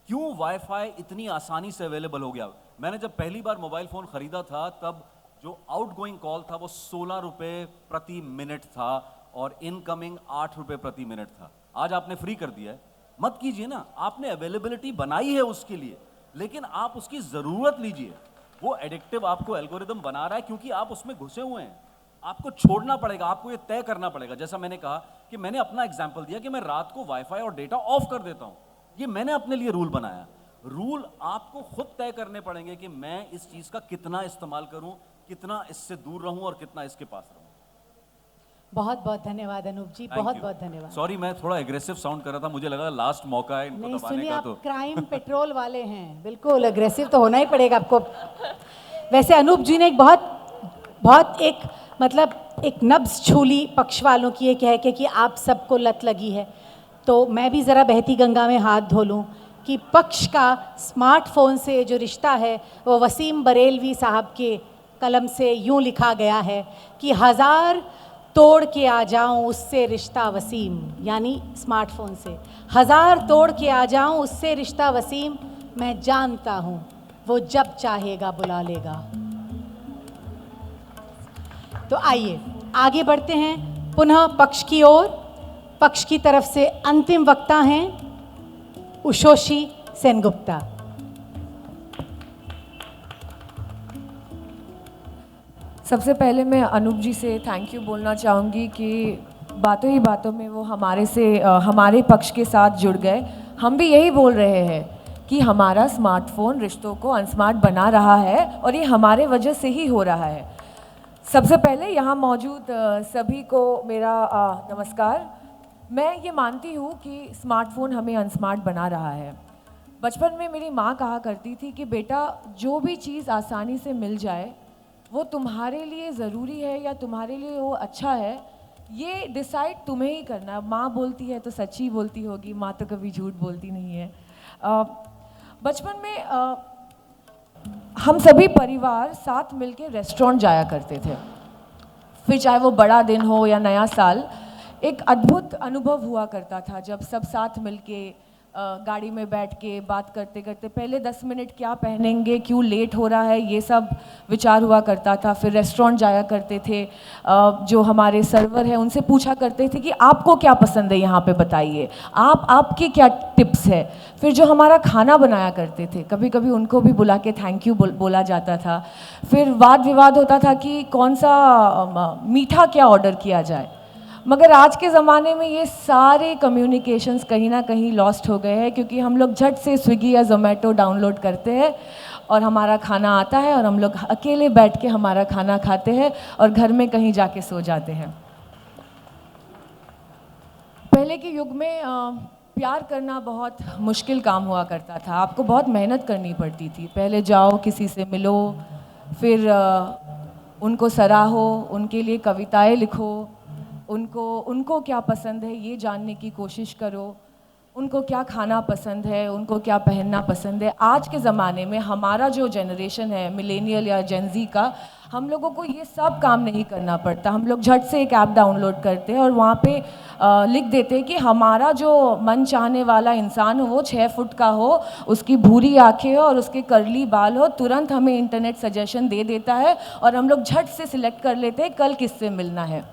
क्यों वाईफाई इतनी आसानी से अवेलेबल हो गया? मैंने जब पहली बार मोबाइल फ़ोन ख़रीदा था तब जो आउटगोइंग कॉल था वो 16 रुपये प्रति मिनट था और इनकमिंग 8 रुपये प्रति मिनट था। आज आपने फ्री कर दिया है। मत कीजिए ना, आपने अवेलेबिलिटी बनाई है उसके लिए, लेकिन आप उसकी ज़रूरत लीजिए। वो एडिक्टिव आपको एल्गोरिदम बना रहा है क्योंकि आप उसमें घुसे हुए हैं। आपको छोड़ना पड़ेगा, आपको ये तय करना पड़ेगा। जैसा मैंने कहा कि मैंने अपना एग्जाम्पल दिया कि मैं रात को वाईफाई और डेटा ऑफ कर देता हूँ। ये मैंने अपने लिए रूल बनाया। रूल आपको खुद तय करने पड़ेंगे कि मैं इस चीज़ का कितना इस्तेमाल करूँ, कितना इससे दूर रहूँ और कितना इसके पास रहूँ। बहुत बहुत धन्यवाद अनूप जी, बहुत बहुत धन्यवाद। सॉरी, मैं थोड़ा एग्रेसिव साउंड कर रहा था, मुझे लगा लास्ट मौका है इनको नहीं दबाने सुनिए, का। आप तो क्राइम पेट्रोल वाले हैं, बिल्कुल एग्रेसिव तो होना ही पड़ेगा आपको। वैसे अनूप जी ने एक बहुत एक मतलब एक नब्ज छूली पक्ष वालों की, ये कह के कि आप सबको लत लगी है। तो मैं भी ज़रा बहती गंगा में हाथ धो लूँ कि पक्ष का स्मार्टफोन से जो रिश्ता है वो वसीम बरेलवी साहब के कलम से यूँ लिखा गया है कि 1000 तोड़ के आ जाऊं उससे रिश्ता वसीम, यानी स्मार्टफोन से 1000 तोड़ के आ जाऊं उससे रिश्ता वसीम, मैं जानता हूं वो जब चाहेगा बुला लेगा। तो आइए आगे बढ़ते हैं पुनः पक्ष की ओर। पक्ष की तरफ से अंतिम वक्ता हैं उषोशी सेनगुप्ता। सबसे पहले मैं अनूप जी से थैंक यू बोलना चाहूँगी कि बातों ही बातों में वो हमारे पक्ष के साथ जुड़ गए। हम भी यही बोल रहे हैं कि हमारा स्मार्टफोन रिश्तों को अनस्मार्ट बना रहा है और ये हमारे वजह से ही हो रहा है। सबसे पहले यहाँ मौजूद सभी को मेरा नमस्कार। मैं ये मानती हूँ कि स्मार्टफोन हमें अनस्मार्ट बना रहा है। बचपन में मेरी माँ कहा करती थी कि बेटा जो भी चीज़ आसानी से मिल जाए वो तुम्हारे लिए ज़रूरी है या तुम्हारे लिए वो अच्छा है, ये डिसाइड तुम्हें ही करना है। माँ बोलती है तो सच्ची बोलती होगी, माँ तो कभी झूठ बोलती नहीं है। बचपन में हम सभी परिवार साथ मिलके रेस्टोरेंट जाया करते थे। फिर चाहे वो बड़ा दिन हो या नया साल, एक अद्भुत अनुभव हुआ करता था जब सब साथ मिलके गाड़ी में बैठ के बात करते करते पहले 10 मिनट क्या पहनेंगे, क्यों लेट हो रहा है, ये सब विचार हुआ करता था। फिर रेस्टोरेंट जाया करते थे, जो हमारे सर्वर है उनसे पूछा करते थे कि आपको क्या पसंद है यहाँ पे बताइए, आपके क्या टिप्स है। फिर जो हमारा खाना बनाया करते थे, कभी कभी उनको भी बुला के थैंक यू बोला जाता था। फिर वाद विवाद होता था कि कौन सा मीठा क्या ऑर्डर किया जाए। मगर आज के ज़माने में ये सारे कम्युनिकेशंस कहीं ना कहीं लॉस्ट हो गए हैं, क्योंकि हम लोग झट से स्विगी या जोमेटो डाउनलोड करते हैं और हमारा खाना आता है और हम लोग अकेले बैठ के हमारा खाना खाते हैं और घर में कहीं जाके सो जाते हैं। पहले के युग में प्यार करना बहुत मुश्किल काम हुआ करता था, आपको बहुत मेहनत करनी पड़ती थी। पहले जाओ, किसी से मिलो, फिर उनको सराहो, उनके लिए कविताएं लिखो, उनको क्या पसंद है ये जानने की कोशिश करो, उनको क्या खाना पसंद है, उनको क्या पहनना पसंद है। आज के ज़माने में हमारा जो जनरेशन है मिलेनियल या जेनजी का, हम लोगों को ये सब काम नहीं करना पड़ता। हम लोग झट से एक ऐप डाउनलोड करते हैं और वहाँ पे लिख देते हैं कि हमारा जो मन चाहने वाला इंसान हो वो 6 फुट का हो, उसकी भूरी आँखें हो और उसके कर्ली बाल हो। तुरंत हमें इंटरनेट सजेशन दे देता है और हम लोग झट से सिलेक्ट कर लेते हैं कल किससे मिलना है।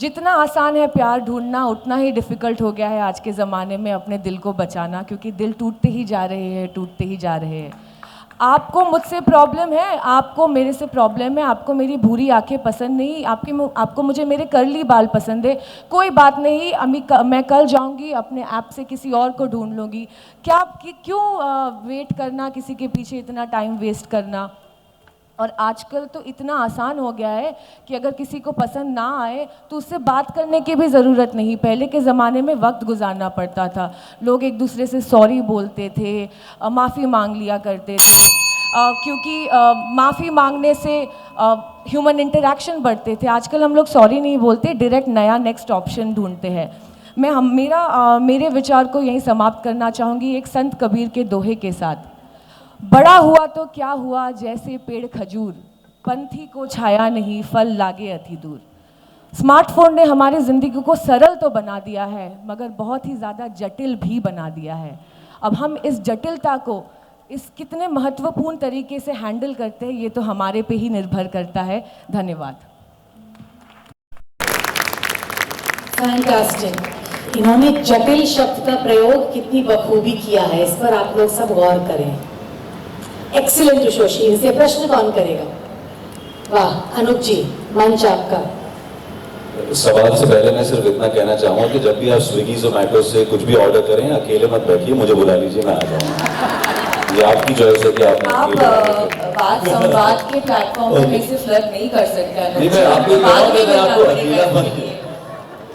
जितना आसान है प्यार ढूंढना, उतना ही डिफ़िकल्ट हो गया है आज के ज़माने में अपने दिल को बचाना, क्योंकि दिल टूटते ही जा रहे हैं, टूटते ही जा रहे हैं। आपको मुझसे प्रॉब्लम है, आपको मेरे से प्रॉब्लम है, आपको मेरी भूरी आंखें पसंद नहीं, आपको मुझे मेरे कर्ली बाल पसंद है, कोई बात नहीं, मैं कल जाऊंगी अपने ऐप से किसी और को ढूंढ लूँगी। क्यों वेट करना, किसी के पीछे इतना टाइम वेस्ट करना। और आजकल तो इतना आसान हो गया है कि अगर किसी को पसंद ना आए तो उससे बात करने की भी ज़रूरत नहीं। पहले के ज़माने में वक्त गुजारना पड़ता था, लोग एक दूसरे से सॉरी बोलते थे, माफ़ी मांग लिया करते थे, क्योंकि माफ़ी मांगने से ह्यूमन इंटरेक्शन बढ़ते थे। आजकल हम लोग सॉरी नहीं बोलते, डायरेक्ट नया नेक्स्ट ऑप्शन ढूंढते हैं। मेरे विचार को यहीं समाप्त करना चाहूँगी एक संत कबीर के दोहे के साथ। बड़ा हुआ तो क्या हुआ जैसे पेड़ खजूर, पंथी को छाया नहीं फल लागे अति दूर। स्मार्टफोन ने हमारी ज़िंदगी को सरल तो बना दिया है मगर बहुत ही ज़्यादा जटिल भी बना दिया है। अब हम इस जटिलता को इस कितने महत्वपूर्ण तरीके से हैंडल करते हैं ये तो हमारे पे ही निर्भर करता है। धन्यवाद। फैंटास्टिक। इन्होंने जटिल शब्द का प्रयोग कितनी बखूबी किया है, इस पर आप लोग सब गौर करें। एक्सीलेंट उषोशी। इनसे प्रश्न कौन करेगा? वाह अनूप जी, मंच आपका। सवाल से पहले मैं सिर्फ इतना कहना चाहूँगा कि जब भी आप स्विगी जोमेटो से कुछ भी ऑर्डर करें अकेले मत बैठिए, मुझे बुला लीजिए, मैं आ जाऊँगा। ये आपकी चॉइस है कि आप बात संवाद के प्लेटफॉर्म पे मेरे से फ्लर्ट नहीं कर सकते। नहीं, मैं आपको अकेला।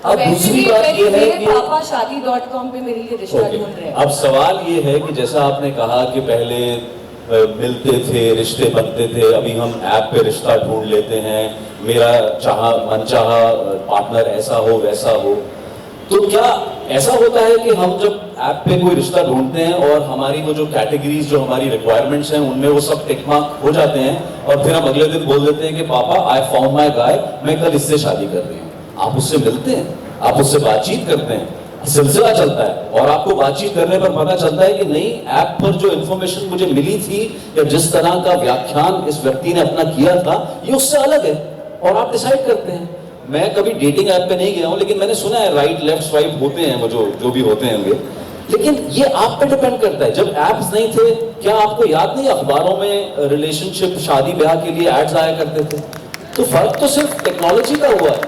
अब दूसरी बात ये है कि पापा शादी.com पे मेरे लिए रिश्ता ढूंढ रहे हैं। अब सवाल ये है कि जैसा आपने कहा कि पहले मिलते थे, रिश्ते बनते थे, अभी हम ऐप पे रिश्ता ढूंढ लेते हैं, मेरा मनचाहा पार्टनर ऐसा हो वैसा हो। तो क्या ऐसा होता है कि हम जब ऐप पे कोई रिश्ता ढूंढते हैं और हमारी वो जो कैटेगरीज जो हमारी रिक्वायरमेंट्स हैं उनमें वो सब टिक मार्क हो जाते हैं और फिर हम अगले दिन बोल देते हैं कि पापा आई फाउंड माय गाय, मैं कल इससे शादी कर रही हूँ। आप उससे मिलते हैं, आप उससे बातचीत करते हैं, सिलसिला चलता है और आपको बातचीत करने पर पता चलता है कि नहीं, ऐप पर जो इन्फॉर्मेशन मुझे मिली थी या जिस तरह का व्याख्यान इस व्यक्ति ने अपना किया था ये उससे अलग है और आप डिसाइड करते हैं। मैं कभी डेटिंग ऐप पे नहीं गया हूं, लेकिन मैंने सुना है राइट लेफ्ट स्वाइप होते हैं वो जो भी होते हैं वे, लेकिन ये आप पे डिपेंड करता है। जब ऐप्स नहीं थे, क्या आपको याद नहीं अखबारों में रिलेशनशिप शादी ब्याह के लिए एड्स आया करते थे? तो फर्क तो सिर्फ टेक्नोलॉजी का हुआ है।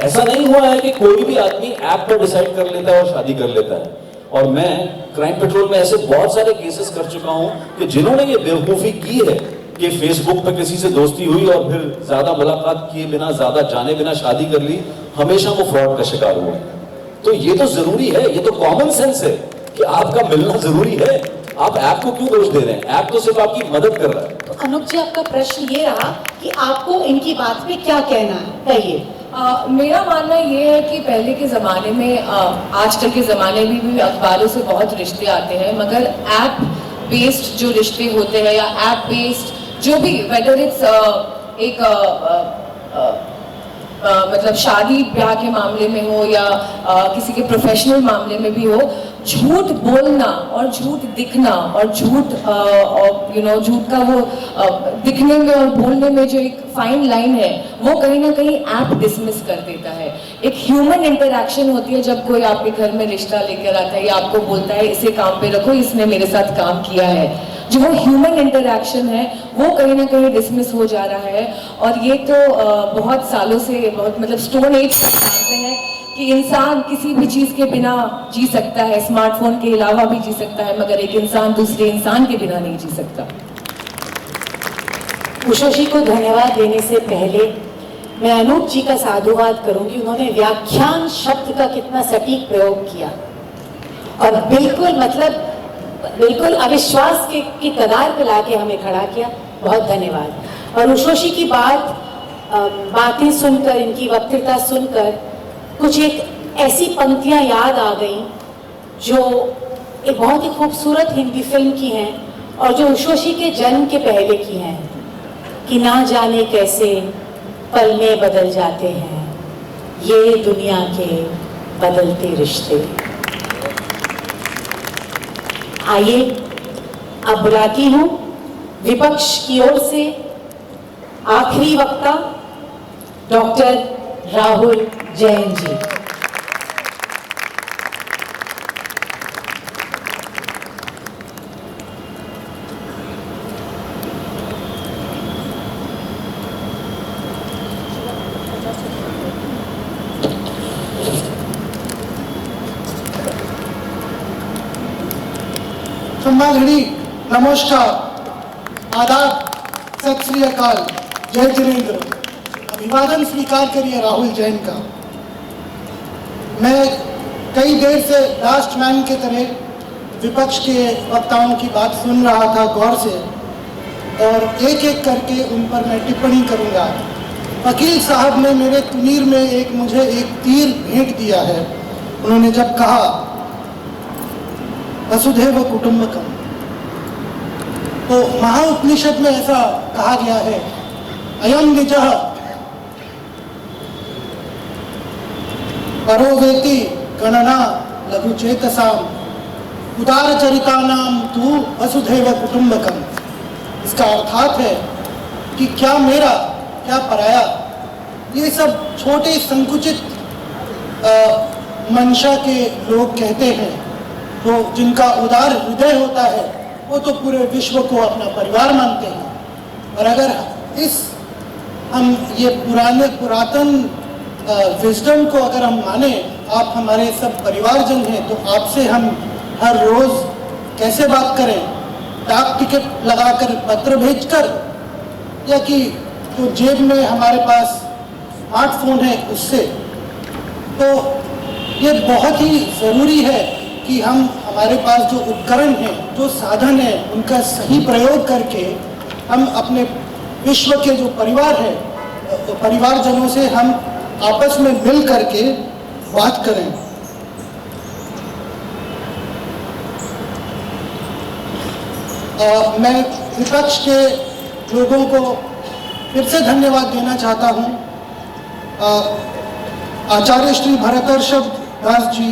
ऐसा नहीं हुआ है कि कोई भी आदमी ऐप पर डिसाइड कर लेता है और शादी कर लेता है। और मैं क्राइम पेट्रोल में ऐसे बहुत सारे केसेस कर चुका हूं कि जिन्होंने ये बेवकूफ़ी की है कि फेसबुक पे किसी से दोस्ती हुई और फिर ज्यादा मुलाकात किए बिना, ज्यादा जाने बिना शादी कर ली, हमेशा वो फ्रॉड का शिकार हुआ। तो ये तो जरूरी है, ये तो कॉमन सेंस है कि आपका मिलना जरूरी है। आप ऐप को क्यों दोष दे रहे हैं? ऐप तो सिर्फ आपकी मदद कर रहा है। तो अनूप जी, आपका प्रश्न ये रहा कि आपको इनकी बात पे क्या कहना है, कहिए। मेरा मानना ये है कि पहले के ज़माने में, आजकल के ज़माने में भी अखबारों से बहुत रिश्ते आते हैं, मगर ऐप बेस्ड जो रिश्ते होते हैं या ऐप बेस्ड जो भी, वेदर इट्स एक मतलब शादी ब्याह के मामले में हो या किसी के प्रोफेशनल मामले में भी हो, झूठ बोलना और झूठ दिखना और झूठ झूठ का वो दिखने में और बोलने में जो एक फाइन लाइन है, वो कहीं ना कहीं ऐप डिसमिस कर देता है। एक ह्यूमन इंटरैक्शन होती है जब कोई आपके घर में रिश्ता लेकर आता है या आपको बोलता है इसे काम पे रखो, इसने मेरे साथ काम किया है, जो वो ह्यूमन इंटरैक्शन है वो कहीं ना कहीं डिसमिस हो जा रहा है। और ये तो बहुत सालों से, बहुत मतलब स्टोन एज तक जानते हैं कि इंसान किसी भी चीज़ के बिना जी सकता है, स्मार्टफोन के अलावा भी जी सकता है, मगर एक इंसान दूसरे इंसान के बिना नहीं जी सकता। उषोशी को धन्यवाद देने से पहले मैं अनूप जी का साधुवाद करूंगी। उन्होंने व्याख्यान शब्द का कितना सटीक प्रयोग किया और बिल्कुल अविश्वास की कगार पे लाके हमें खड़ा किया। बहुत धन्यवाद। और उषोशी की बातें सुनकर, इनकी वक्तृता सुनकर कुछ एक ऐसी पंक्तियां याद आ गई जो एक बहुत ही खूबसूरत हिंदी फिल्म की हैं और जो उषोशी के जन्म के पहले की हैं कि ना जाने कैसे पल में बदल जाते हैं ये दुनिया के बदलते रिश्ते। आइए अब बुलाती हूँ विपक्ष की ओर से आखिरी वक्ता डॉक्टर राहुल जैन जी। सम्माननीय, नमस्कार, आदाब, सत श्री अकाल, जय जिनेन्द्र। अभिवादन स्वीकार करिए राहुल जैन का। मैं कई देर से लास्ट मैन के तरह विपक्ष के वक्ताओं की बात सुन रहा था गौर से, और एक एक करके उन पर मैं टिप्पणी करूंगा। वकील साहब ने मेरे तुनीर में मुझे एक तीर भेंट दिया है। उन्होंने जब कहा वसुधैव कुटुंबकम, तो महाउपनिषद में ऐसा कहा गया है, अयम निजः परो वेति गणना लघुचेतसाम उदार चरितानाम तु वसुधैव कुटुंबकम। इसका अर्थात है कि क्या मेरा क्या पराया, ये सब छोटे संकुचित मंशा के लोग कहते हैं, तो जिनका उदार हृदय होता है वो तो पूरे विश्व को अपना परिवार मानते हैं। और अगर हम ये पुरातन विजडम को अगर हम माने, आप हमारे सब परिवारजन हैं, तो आपसे हम हर रोज़ कैसे बात करें, डाक टिकट लगाकर, पत्र भेजकर, या कि जो जेब में हमारे पास स्मार्टफोन है उससे। तो ये बहुत ही ज़रूरी है कि हमारे पास जो उपकरण हैं, जो साधन हैं, उनका सही प्रयोग करके हम अपने विश्व के जो परिवार है, परिवारजनों से हम आपस में मिल करके बात करें। मैं विपक्ष के लोगों को फिर से धन्यवाद देना चाहता हूँ। आचार्य श्री भरतर्षभ दास जी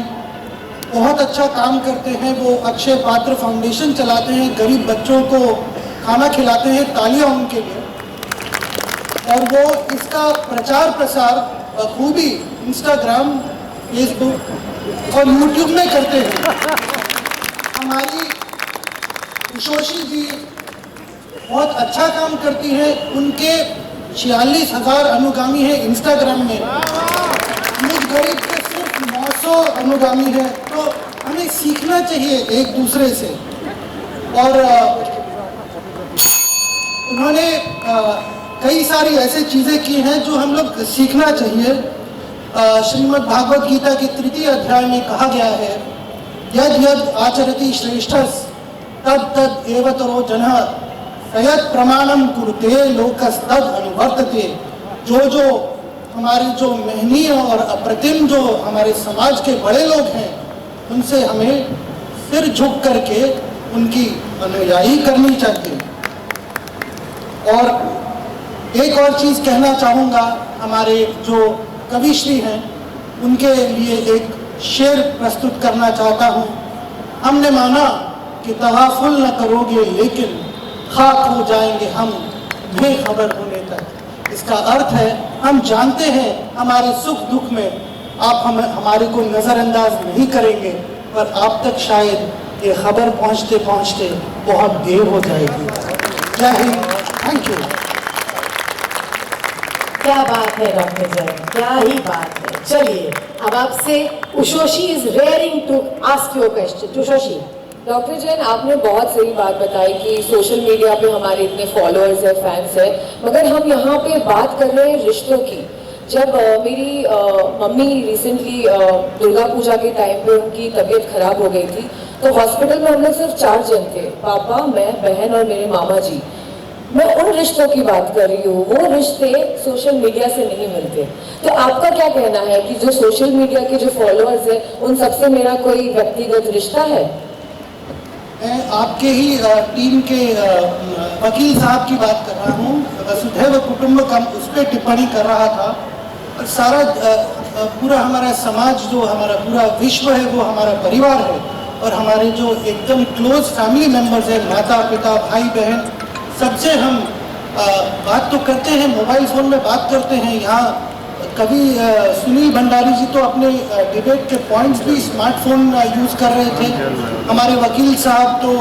बहुत अच्छा काम करते हैं। वो अक्षय पात्र फाउंडेशन चलाते हैं, गरीब बच्चों को खाना खिलाते हैं, तालियां उनके लिए। और वो इसका प्रचार प्रसार खूबी इंस्टाग्राम, फेसबुक और यूट्यूब में करते हैं। हमारी उषोशी जी बहुत अच्छा काम करती है, उनके 46,000 अनुगामी हैं इंस्टाग्राम में। मुझ गरीब के सिर्फ 900 अनुगामी है। तो हमें सीखना चाहिए एक दूसरे से। और उन्होंने कई सारी ऐसी चीज़ें की हैं जो हम लोग सीखना चाहिए। श्रीमद् भागवत गीता के 3 अध्याय में कहा गया है, यद यद आचरति श्रेष्ठस तद तद एवतरो जनः सयत प्रमाणम कुरुते लोकस्तद अनुवर्तते। जो हमारी जो महनीय और अप्रतिम जो हमारे समाज के बड़े लोग हैं, उनसे हमें सिर झुक करके उनकी अनुयायी करनी चाहिए। और एक और चीज़ कहना चाहूँगा, हमारे जो कविश्री हैं उनके लिए एक शेर प्रस्तुत करना चाहता हूँ। हमने माना कि तगाफुल न करोगे लेकिन खाक हो जाएंगे हम तुम्हें खबर होने तक। इसका अर्थ है हम जानते हैं हमारे सुख दुख में आप हमारे को नज़रअंदाज नहीं करेंगे, पर आप तक शायद ये खबर पहुंचते पहुंचते बहुत देर हो जाएगी। जय हिंद, थैंक यू। क्या बात है डॉक्टर जैन, क्या ही बात है। चलिए अब आपसे Ushoshi is raring to ask your question. Ushoshi. Doctor Jain, आपने बहुत सही बात बताई कि सोशल मीडिया पे हमारे इतने फॉलोअर्स हैं, फैंस हैं, मगर हम यहाँ पे बात कर रहे हैं रिश्तों की। जब मेरी मम्मी रिसेंटली दुर्गा पूजा के टाइम पे उनकी तबीयत खराब हो गई थी, तो हॉस्पिटल में हम लोग सिर्फ 4 जन थे, पापा, मैं, बहन और मेरे मामा जी। मैं उन रिश्तों की बात कर रही हूँ, वो रिश्ते सोशल मीडिया से नहीं मिलते। तो आपका क्या कहना है कि जो सोशल मीडिया के जो फॉलोअर्स हैं उन सबसे मेरा कोई व्यक्तिगत रिश्ता है? मैं आपके ही टीम के वकील साहब की बात कर रहा हूँ। वसुधैव कुटुंबकम उस पर टिप्पणी कर रहा था। और सारा पूरा हमारा समाज, जो हमारा पूरा विश्व है, वो हमारा परिवार है। और हमारे जो एकदम क्लोज फैमिली मेम्बर्स हैं, माता पिता भाई बहन, सबसे हम बात तो करते हैं, मोबाइल फ़ोन में बात करते हैं। यहाँ कभी सुनील भंडारी जी तो अपने डिबेट के पॉइंट्स भी स्मार्टफोन यूज़ कर रहे थे। हमारे वकील साहब तो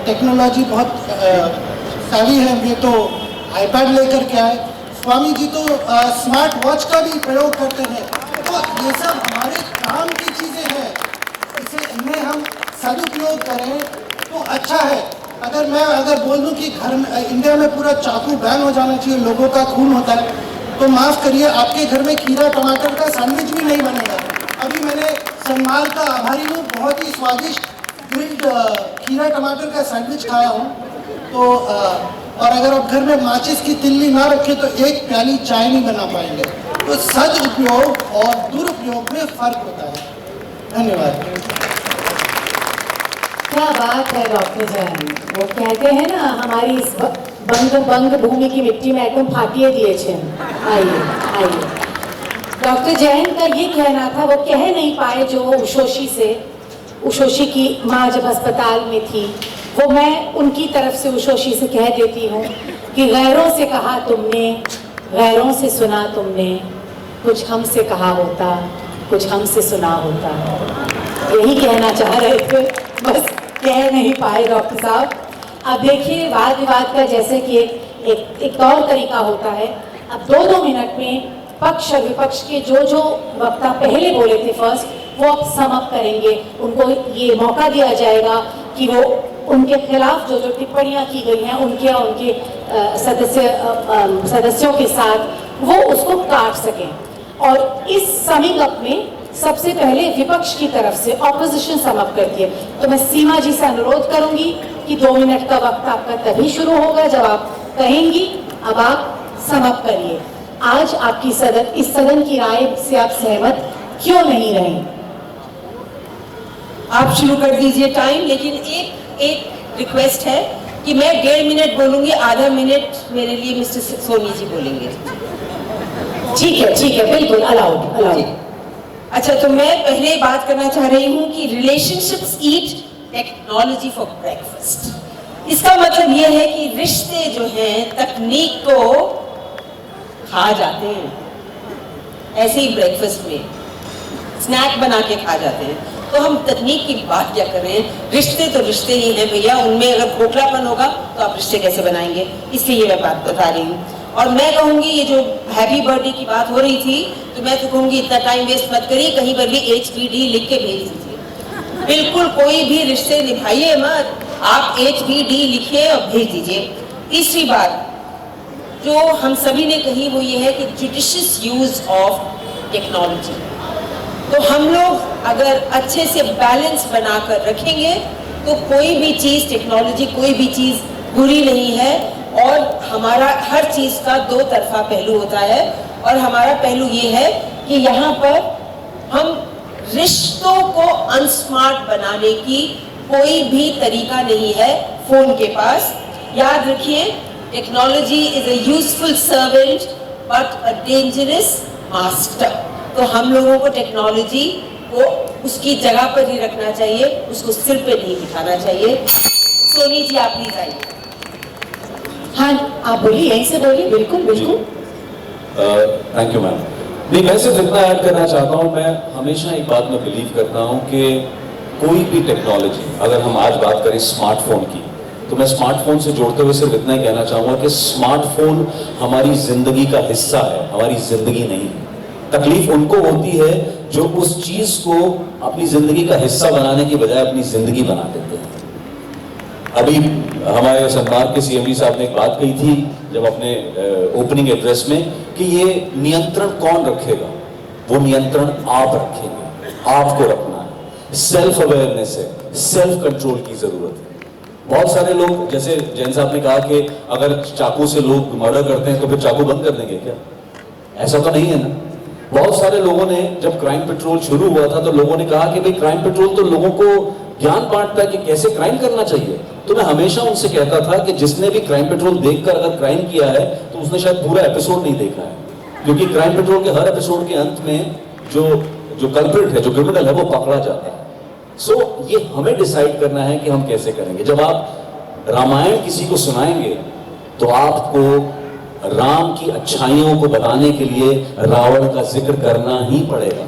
टेक्नोलॉजी बहुत सारी है, वे तो आईपैड लेकर के आए। स्वामी जी तो स्मार्ट वॉच का भी प्रयोग करते हैं। तो ये सब हमारे काम की चीज़ें हैं, इन्हें हम सदुपयोग करें तो अच्छा है। अगर बोल दूं कि घर में इंडिया में पूरा चाकू बैन हो जाना चाहिए, लोगों का खून होता है, तो माफ़ करिए, आपके घर में खीरा टमाटर का सैंडविच भी नहीं बनेगा। अभी मैंने सनमाल का आभारी हूँ, बहुत ही स्वादिष्ट ग्रिल्ड खीरा टमाटर का सैंडविच खाया हूँ। तो और अगर आप घर में माचिस की तिल्ली ना रखें तो एक प्याली चाय नहीं बना पाएंगे। तो सदुपयोग और दुरुपयोग में फ़र्क होता है। धन्यवाद। क्या बात है डॉक्टर जैन। वो कहते हैं ना, हमारी इस बंग भूमि की मिट्टी में एकदम फाटिए दिए छे। आइए डॉक्टर जैन का ये कहना था, वो कह नहीं पाए जो वो उषोशी की माँ जब अस्पताल में थी, वो मैं उनकी तरफ से उषोशी से कह देती हूँ कि गैरों से कहा तुमने, गैरों से सुना तुमने, कुछ हमसे कहा होता, कुछ हमसे सुना होता। यही कहना चाह रहे थे, बस कह नहीं पाए डॉक्टर साहब। अब देखिए, वाद विवाद का जैसे कि एक और तरीका होता है। अब 2-2 मिनट में पक्ष और विपक्ष के जो वक्ता पहले बोले थे फर्स्ट, वो अब सम अप करेंगे। उनको ये मौका दिया जाएगा कि वो उनके खिलाफ जो टिप्पणियाँ की गई हैं उनके या उनके सदस्यों के साथ वो उसको काट सकें। और इस समिंग अप में सबसे पहले विपक्ष की तरफ से ऑपोजिशन सम अप करती है। तो मैं सीमा जी से अनुरोध करूंगी कि 2 मिनट का वक्त आपका तभी शुरू होगा जब आप कहेंगी। अब आप सम अप करिए। आज आपकी इस सदन की राय से आप सहमत क्यों नहीं रहे? आप शुरू कर दीजिए टाइम, लेकिन एक रिक्वेस्ट है कि मैं 1.5 मिनट बोलूँगी, आधा मिनट मेरे लिए मिस्टर सोनी जी बोलेंगे। ठीक है, बिल्कुल अलाउड अलाउड। अच्छा, तो मैं पहले बात करना चाह रही हूँ कि relationships eat technology for breakfast. इसका मतलब ये है कि रिश्ते जो हैं तकनीक को खा जाते हैं, ऐसे ही ब्रेकफास्ट में स्नैक बना के खा जाते हैं। तो हम तकनीक की बात क्या कर रहे हैं, रिश्ते तो रिश्ते ही हैं भैया, उनमें अगर खोखलापन होगा तो आप रिश्ते कैसे बनाएंगे, इसलिए ये मैं बात बता रही हूँ। और मैं कहूँगी ये जो हैप्पी बर्थडे की बात हो रही थी, तो मैं तो कहूँगी इतना टाइम वेस्ट मत करिए, कहीं पर भी HBD लिख के भेज दीजिए। बिल्कुल कोई भी रिश्ते निभाइए मत, आप HBD लिखिए और भेज दीजिए। तीसरी बात जो हम सभी ने कही वो ये है कि जुडिशियस यूज ऑफ टेक्नोलॉजी। तो हम लोग अगर अच्छे से बैलेंस बनाकर रखेंगे तो कोई भी चीज़, टेक्नोलॉजी कोई भी चीज़ बुरी नहीं है, और हमारा हर चीज़ का दो तरफा पहलू होता है। और हमारा पहलू ये है कि यहाँ पर हम रिश्तों को अनस्मार्ट बनाने की कोई भी तरीका नहीं है फ़ोन के पास। याद रखिए, technology is a useful servant but a dangerous master. तो हम लोगों को टेक्नोलॉजी को उसकी जगह पर ही रखना चाहिए, उसको सिर पे नहीं बिठाना चाहिए। सोनी जी आप प्लीज आइए। हाँ आप बोलिए, यहीं से बोलिए। बिल्कुल बिल्कुल। Thank you ma'am. नहीं, मैं सिर्फ इतना ऐड करना चाहता हूँ, मैं हमेशा एक बात में बिलीव करता हूँ कि कोई भी टेक्नोलॉजी, अगर हम आज बात करें स्मार्टफोन की, तो मैं स्मार्टफोन से जोड़ते हुए सिर्फ इतना ही कहना चाहूँगा कि स्मार्टफोन हमारी ज़िंदगी का हिस्सा है, हमारी ज़िंदगी नहीं है। तकलीफ उनको होती है जो उस चीज़ को अपनी ज़िंदगी का हिस्सा बनाने की बजाय अपनी ज़िंदगी बना देते हैं। अभी हमारे सम्मान के CMD साहब ने एक बात कही थी जब अपने ओपनिंग एड्रेस में कि ये नियंत्रण कौन रखेगा, वो नियंत्रण आप रखेंगे, आपको रखना है। सेल्फ अवेयरनेस है, सेल्फ कंट्रोल की ज़रूरत है। बहुत सारे लोग, जैसे जैन साहब ने कहा कि अगर चाकू से लोग मर्डर करते हैं तो फिर चाकू बंद कर देंगे क्या? ऐसा तो नहीं है ना। बहुत सारे लोगों ने, जब क्राइम पेट्रोल शुरू हुआ था तो लोगों ने कहा कि भाई क्राइम पेट्रोल तो लोगों को ज्ञान बांटता है कि कैसे क्राइम करना चाहिए। तो मैं हमेशा उनसे कहता था कि जिसने भी क्राइम पेट्रोल देखकर अगर क्राइम किया है तो उसने शायद पूरा एपिसोड नहीं देखा है, क्योंकि क्राइम पेट्रोल के हर एपिसोड के अंत में जो कल्प्रिट है, जो क्रिमिनल है, वो पकड़ा जाता है। सो ये हमें डिसाइड करना है कि हम कैसे करेंगे। जब आप रामायण किसी को सुनाएंगे तो आपको राम की अच्छाइयों को बताने के लिए रावण का जिक्र करना ही पड़ेगा।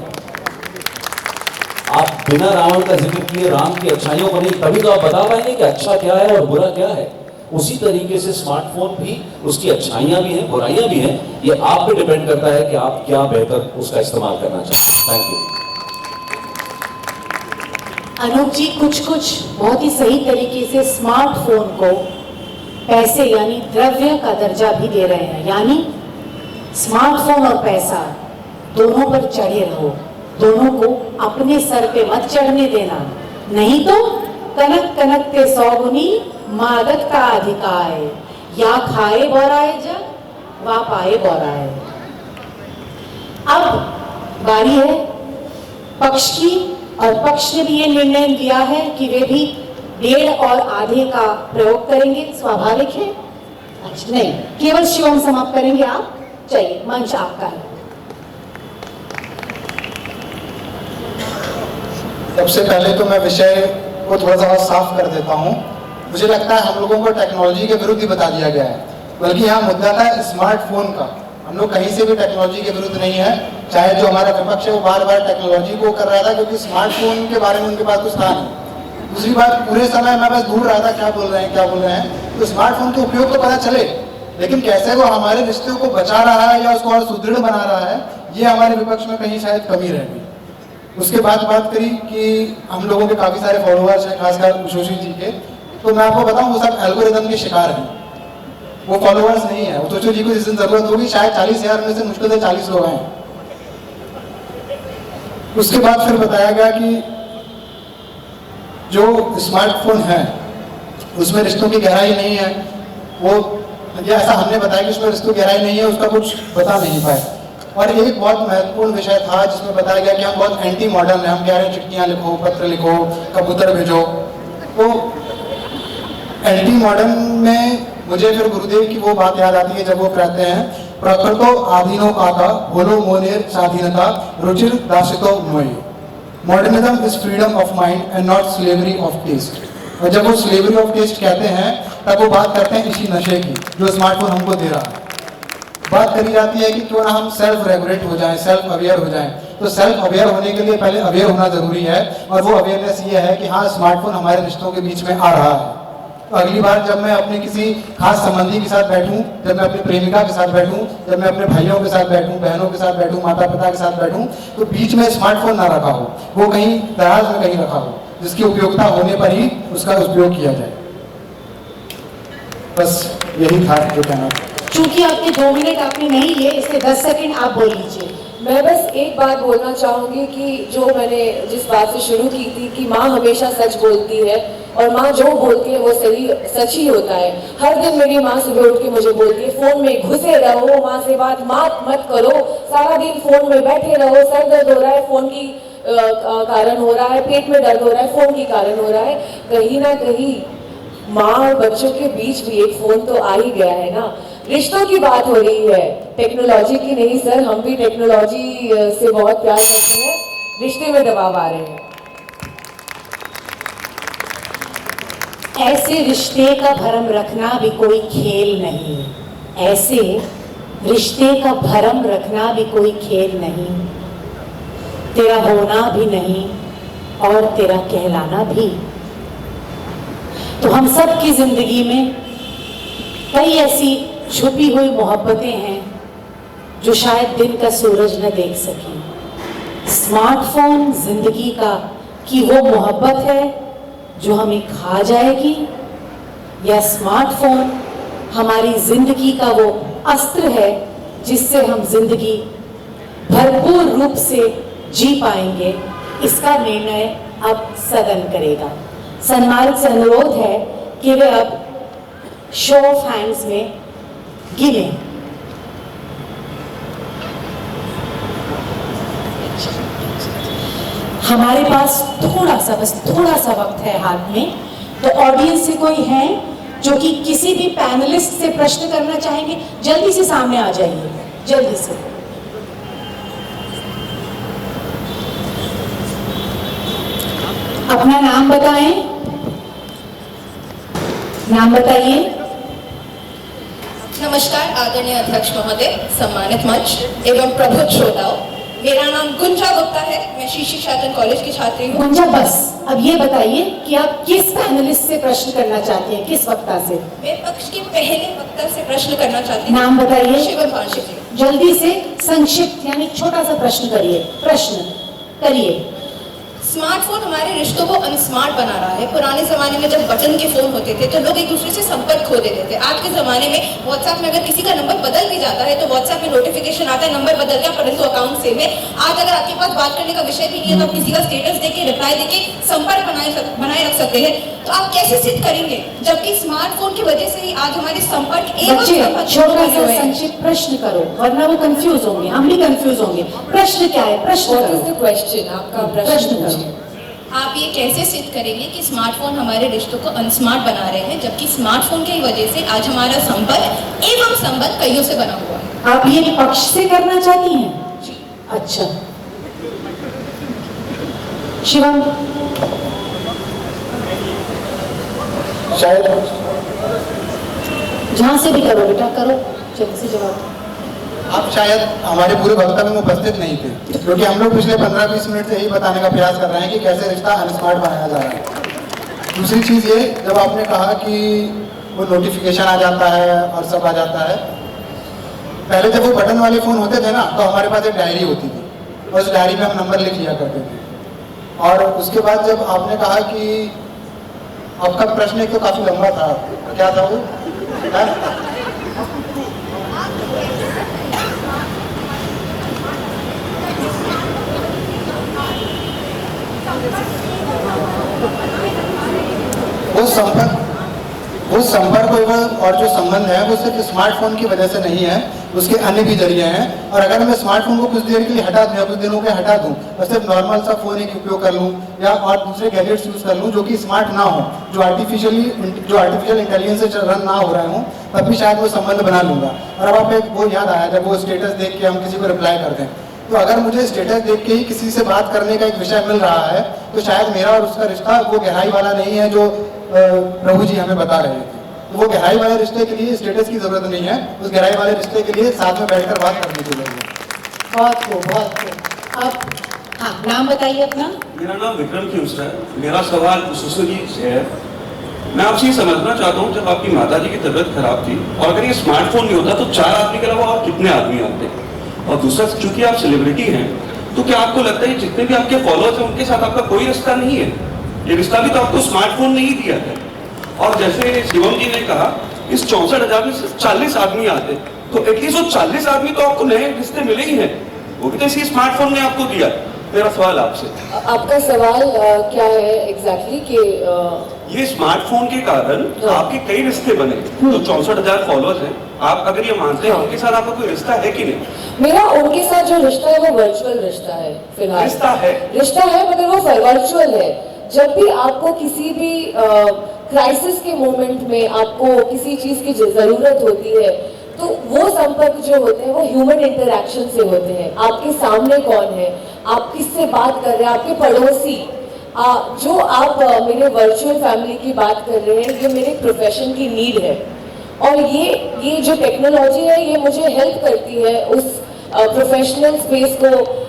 आप बिना रावण का जिक्र किए राम की अच्छाइयों को नहीं, तभी तो आप बता पाएंगे कि अच्छा क्या है और बुरा क्या है। उसी तरीके से स्मार्टफोन भी, उसकी अच्छाइयां भी हैं, बुराइयां भी हैं, ये आप पे डिपेंड करता है कि आप क्या बेहतर उसका इस्तेमाल करना चाहते हैं। Thank you. अनूप जी कुछ बहुत ही सही तरीके से स्मार्टफोन को पैसे यानी द्रव्य का दर्जा भी दे रहे हैं, यानी स्मार्टफोन और पैसा दोनों पर चढ़े रहो, दोनों को अपने सर पे मत चढ़ने देना, नहीं तो कनक कनक के सौगुनी मादक का अधिकार, या खाए बोराए जग वा पाए बोराए। अब बारी है पक्ष की, और पक्ष ने भी ये निर्णय लिया है कि वे भी 1.5 और आधे का प्रयोग करेंगे। स्वाभाविक है। अच्छा नहीं, केवल शिवम समाप्त करेंगे आप। चाहिए, मंच आपका है। सबसे पहले तो मैं विषय को थोड़ा सा साफ कर देता हूँ। मुझे लगता है हम लोगों को टेक्नोलॉजी के विरुद्ध ही बता दिया गया है, बल्कि यहाँ मुद्दा था स्मार्टफोन का। हम लोग कहीं से भी टेक्नोलॉजी के विरुद्ध नहीं है। चाहे जो हमारा विपक्ष है वो बार बार टेक्नोलॉजी को कर रहा था, क्योंकि स्मार्टफोन के बारे में उनके पास कुछ था नहीं। दूसरी बात, पूरे समय मैं बस ढूंढ रहा था क्या बोल रहे हैं। तो स्मार्टफोन के उपयोग तो पता चले, लेकिन कैसे वो हमारे रिश्तों को बचा रहा है या उसको और सुदृढ़ बना रहा है, ये हमारे विपक्ष में कहीं शायद कमी रह गई। उसके बाद बात करी कि हम लोगों के काफ़ी सारे फॉलोअर्स हैं, खासकर सुशील जी के। तो मैं आपको बताऊं, वो सब एल्गोरिदम के शिकार हैं, वो फॉलोअर्स नहीं है। वो सुशील जी को जिस दिन जरूरत होगी शायद 40,000 में से मुश्किल से 40 लोग हैं। उसके बाद फिर बताया गया कि जो स्मार्टफोन है उसमें रिश्तों की गहराई नहीं है। वो ऐसा हमने बताया कि उसमें रिश्तों की गहराई नहीं है, उसका कुछ बता नहीं पाए। और एक बहुत महत्वपूर्ण विषय था जिसमें बताया गया कि हम बहुत एंटी मॉडर्न हैं। हम कह रहे हैं चिट्ठियाँ लिखो, पत्र लिखो, कबूतर भेजो। तो एलटी मॉडर्न में मुझे फिर गुरुदेव की वो बात याद आती है जब वो कहते हैं प्रकृतो आधीनो काका बोलो मोनेर स्वाधीनता रुचिर दासितो मोये। Modernism is freedom of mind and not slavery of taste. और जब वो स्लेवरी ऑफ टेस्ट कहते हैं तब वो बात करते हैं इसी नशे की जो स्मार्टफोन हमको दे रहा है। बात करी जाती है कि क्यों ना हम सेल्फ रेगुलेट हो जाएं, सेल्फ अवेयर हो जाएं। तो सेल्फ अवेयर होने के लिए पहले अवेयर होना जरूरी है, और वो अवेयरनेस ये है कि हाँ स्मार्टफोन हमारे रिश्तों के बीच में आ रहा है। तो अगली बार जब मैं अपने किसी खास संबंधी के साथ बैठूं, जब मैं अपनी प्रेमिका के साथ बैठूं, जब मैं अपने भाइयों के साथ बैठूं, बहनों के साथ बैठूं, माता पिता के साथ बैठूं, तो बीच में स्मार्टफोन ना रखा हो, वो कहीं दराज में कहीं रखा हो, जिसकी उपयोगिता होने पर ही उसका उपयोग किया जाए। बस यही था जो कहना था। चूंकि आपके 2 मिनट आपने नहीं लिए, इसलिए 10 सेकंड आप बोल लीजिए। मैं बस एक बात बोलना चाहूँगी कि जो मैंने जिस बात से शुरू की थी कि माँ हमेशा सच बोलती है और माँ जो बोलती है वो सच ही होता है। हर दिन मेरी माँ सुबह उठ के मुझे बोलती है फोन में घुसे रहो, माँ से बात मत करो, सारा दिन फोन में बैठे रहो, सर दर्द हो रहा है फोन की कारण हो रहा है, पेट में दर्द हो रहा है फोन के कारण हो रहा है। कहीं ना कहीं माँ और बच्चों के बीच भी एक फोन तो आ ही गया है ना। रिश्तों की बात हो रही है, टेक्नोलॉजी की नहीं सर, हम भी टेक्नोलॉजी से बहुत प्यार करते हैं, रिश्ते में दबाव आ रहे हैं। ऐसे रिश्ते का भरम रखना भी कोई खेल नहीं, ऐसे रिश्ते का भरम रखना भी कोई खेल नहीं, तेरा होना भी नहीं और तेरा कहलाना भी। तो हम सब की जिंदगी में कई ऐसी छुपी हुई मोहब्बतें हैं जो शायद दिन का सूरज न देख सकें। स्मार्टफोन जिंदगी का की वो मोहब्बत है जो हमें खा जाएगी, या स्मार्टफोन हमारी जिंदगी का वो अस्त्र है जिससे हम जिंदगी भरपूर रूप से जी पाएंगे। इसका निर्णय अब सदन करेगा। सन्मानित से अनुरोध है कि वे अब शो ऑफ हैंड्स में गिने। हमारे पास बस थोड़ा सा वक्त है हाथ में, तो ऑडियंस से कोई है जो कि किसी भी पैनलिस्ट से प्रश्न करना चाहेंगे, जल्दी से सामने आ जाइए, जल्दी से। अपना नाम बताएं, नाम बताइए। नमस्कार आदरणीय अध्यक्ष महोदय, सम्मानित मंच एवं प्रबुद्ध श्रोताओं, मेरा नाम गुंजा गुप्ता है। मैं श्री शिक्षाटन कॉलेज की छात्री हूँ। गुंजा, बस अब ये बताइए कि आप किस पैनलिस्ट से प्रश्न करना चाहते हैं, किस वक्ता से? मैं पक्ष के पहले वक्ता से प्रश्न करना चाहती हूँ। नाम बताइए। शिवम पांडे जी। जल्दी से संक्षिप्त यानी छोटा सा प्रश्न करिए, प्रश्न करिए। स्मार्टफोन हमारे रिश्तों को अनस्मार्ट बना रहा है। पुराने जमाने में जब बटन के फोन होते थे तो लोग एक दूसरे से संपर्क खो देते थे। आज के जमाने में व्हाट्सएप में अगर किसी का नंबर बदल भी जाता है तो व्हाट्सएप में नोटिफिकेशन आता है नंबर बदल गया परंतु अकाउंट सेम है। आज अगर आपके पास बात करने का विषय भी नहीं है तो आप किसी का स्टेटस देके रिप्लाई देके संपर्क बनाए रख सकते हैं। तो आप कैसे सिद्ध करेंगे जबकि स्मार्टफोन की वजह से ही आज हमारे संपर्क छोटा सा संक्षिप्त प्रश्न करो वरना वो कंफ्यूज होंगे, हम भी कंफ्यूज होंगे। प्रश्न क्या है? प्रश्न क्वेश्चन, आपका प्रश्न। आप ये कैसे सिद्ध करेंगे कि स्मार्टफोन हमारे रिश्तों को अनस्मार्ट बना रहे हैं जबकि स्मार्टफोन की वजह से आज हमारा संपर्क एवं संबंध कईयों से बना हुआ है? आप ये पक्ष से करना चाहती हैं? अच्छा, शिवम। शायद जहां से भी करो बेटा, करो, जल्दी से जवाब। आप शायद हमारे पूरे वक्तव्य में उपस्थित नहीं थे, क्योंकि हम लोग पिछले 15-20 मिनट से यही बताने का प्रयास कर रहे हैं कि कैसे रिश्ता अनस्मार्ट बनाया जा रहा है। दूसरी चीज़ ये, जब आपने कहा कि वो नोटिफिकेशन आ जाता है और सब आ जाता है, पहले जब वो बटन वाले फ़ोन होते थे ना तो हमारे पास एक डायरी होती थी और उस डायरी में हम नंबर लिख लिया करते थे। और उसके बाद जब आपने कहा कि आपका प्रश्न एक तो काफ़ी लंबा था, क्या था वो? संपर्क और जो संबंध है वो सिर्फ स्मार्टफोन की वजह से नहीं है, उसके अन्य भी जरिए हैं। और अगर मैं स्मार्टफोन को कुछ देर के लिए हटा दूँ या कुछ दिनों के हटा दूँ और सिर्फ नॉर्मल सा फ़ोन एक उपयोग कर लूँ या और दूसरे गैजेट्स यूज़ कर लूँ जो कि स्मार्ट ना हो, जो आर्टिफिशियल इंटेलिजेंस से रन ना हो रहे हों, तब भी शायद वो संबंध बना लूँगा। और अब आप एक वो याद आया जब वो स्टेटस देख के हम किसी को रिप्लाई करते हैं, तो अगर मुझे स्टेटस देख के ही किसी से बात करने का एक विषय मिल रहा है तो शायद मेरा और उसका रिश्ता वो गहराई वाला नहीं है जो प्रभु जी हमें बता रहे थे। तो वो गहराई वाले रिश्ते के लिए स्टेटस की ज़रूरत नहीं है, उस गहराई वाले रिश्ते के लिए साथ में बैठकर बात करने की ज़रूरत है। बहुत खूब। अब हाँ, नाम बताइए अपना। मेरा नाम विक्रम खिमस्टर है। मेरा सवाल सुसु जी से है। मैं आपसे ये समझना चाहता हूँ, जब आपकी माता जी की तबीयत खराब थी और अगर ये स्मार्टफोन नहीं होता तो 4 आदमी के अलावा और कितने आदमी आते? और दूसरा, चूंकि आप सेलिब्रिटी हैं तो क्या आपको लगता है जितने भी आपके फॉलोअर्स हैं उनके साथ आपका कोई रिश्ता नहीं है? ये रिश्ता भी तो आपको स्मार्टफोन ने ही दिया है। और जैसे शिवम जी ने कहा इस 64,000 में 40 आदमी आते, तो एटलीस्ट वो 40 आदमी तो आपको नए रिश्ते मिले ही हैं, वो भी तो इसी स्मार्टफोन ने आपको दिया। मेरा सवाल आपसे, आपका सवाल क्या है एग्जैक्टली कि ये स्मार्टफोन के कारण आपके कई रिश्ते बने, तो 64,000 फॉलोअर्स हैं, आप अगर ये मानते हैं उनके साथ आपका कोई रिश्ता है कि नहीं? मेरा उनके साथ जो रिश्ता है वो वर्चुअल रिश्ता है फिलहाल। रिश्ता है मगर वो वर्चुअल है। जब भी आपको किसी भी क्राइसिस के मोमेंट में आपको किसी चीज की जरूरत होती है तो वो संपर्क जो होते हैं वो ह्यूमन इंटरैक्शन से होते हैं। आपके सामने कौन है, आप किससे बात कर रहे हैं, आपके पड़ोसी, जो आप मेरे वर्चुअल फैमिली की बात कर रहे हैं, ये मेरे प्रोफेशन की नीड है। और ये जो टेक्नोलॉजी है ये मुझे हेल्प करती है उस प्रोफेशनल स्पेस को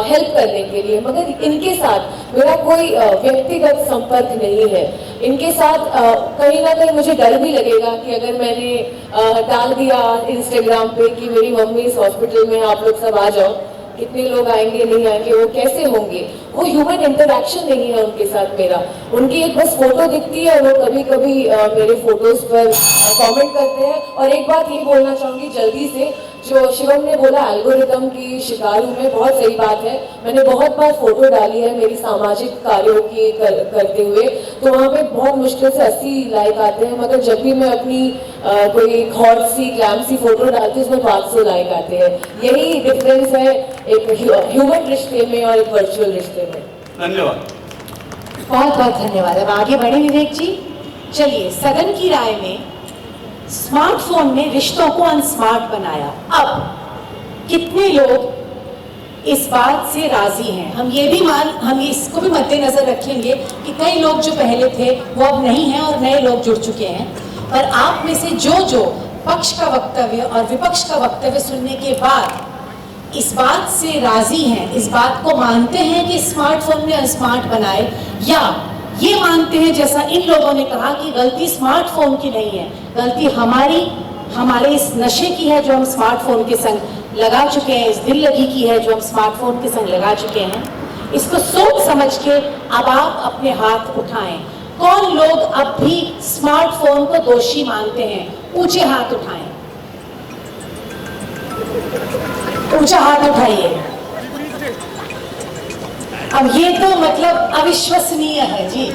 हेल्प करने के लिए। मगर इनके साथ मेरा कोई व्यक्तिगत संपर्क नहीं है। इनके साथ कहीं ना कहीं मुझे डर भी लगेगा कि अगर मैंने डाल दिया इंस्टाग्राम पे कि मेरी मम्मी इस हॉस्पिटल में, आप लोग सब आ जाओ, कितने लोग आएंगे नहीं आएंगे, वो कैसे होंगे? वो ह्यूमन इंटरैक्शन नहीं है उनके साथ मेरा। उनकी एक बस फोटो दिखती है, वो कभी कभी मेरे फोटोज पर कमेंट करते हैं। और एक बात ये बोलना चाहूँगी जल्दी से, जो शिवम ने बोला एल्गोरिदम की शिकार हूँ मैं, बहुत सही बात है। मैंने बहुत बार फोटो डाली है मेरी सामाजिक कार्यों की करते हुए, तो वहाँ पे बहुत मुश्किल से 80 लाइक आते हैं। मगर जब भी मैं अपनी कोई हॉट सी ग्लैम सी फोटो डालती हूँ उसमें 500 लाइक आते हैं। यही डिफरेंस है एक ह्यूमन रिश्ते में और एक वर्चुअल रिश्ते में। धन्यवाद। बहुत बहुत धन्यवाद। अब आगे बढ़े विवेक जी। चलिए, सदन की राय में स्मार्टफोन ने रिश्तों को अनस्मार्ट बनाया। अब कितने लोग इस बात से राजी हैं? हम इसको भी मद्देनजर रखेंगे कि कई लोग जो पहले थे वो अब नहीं हैं और नए लोग जुड़ चुके हैं। पर आप में से जो पक्ष का वक्तव्य और विपक्ष का वक्तव्य सुनने के बाद इस बात से राजी हैं, इस बात को मानते हैं कि स्मार्टफोन ने अनस्मार्ट बनाए, या ये मानते हैं जैसा इन लोगों ने कहा कि गलती स्मार्टफोन की नहीं है, गलती हमारे इस नशे की है जो हम स्मार्टफोन के संग लगा चुके हैं, इस दिल लगी की है जो हम स्मार्टफोन के संग लगा चुके हैं। इसको सोच समझ के अब आप अपने हाथ उठाएं। कौन लोग अब भी स्मार्टफोन को दोषी मानते हैं? ऊंचे हाथ उठाएं, ऊंचा हाथ उठाइए। अब ये तो मतलब अविश्वसनीय है जी,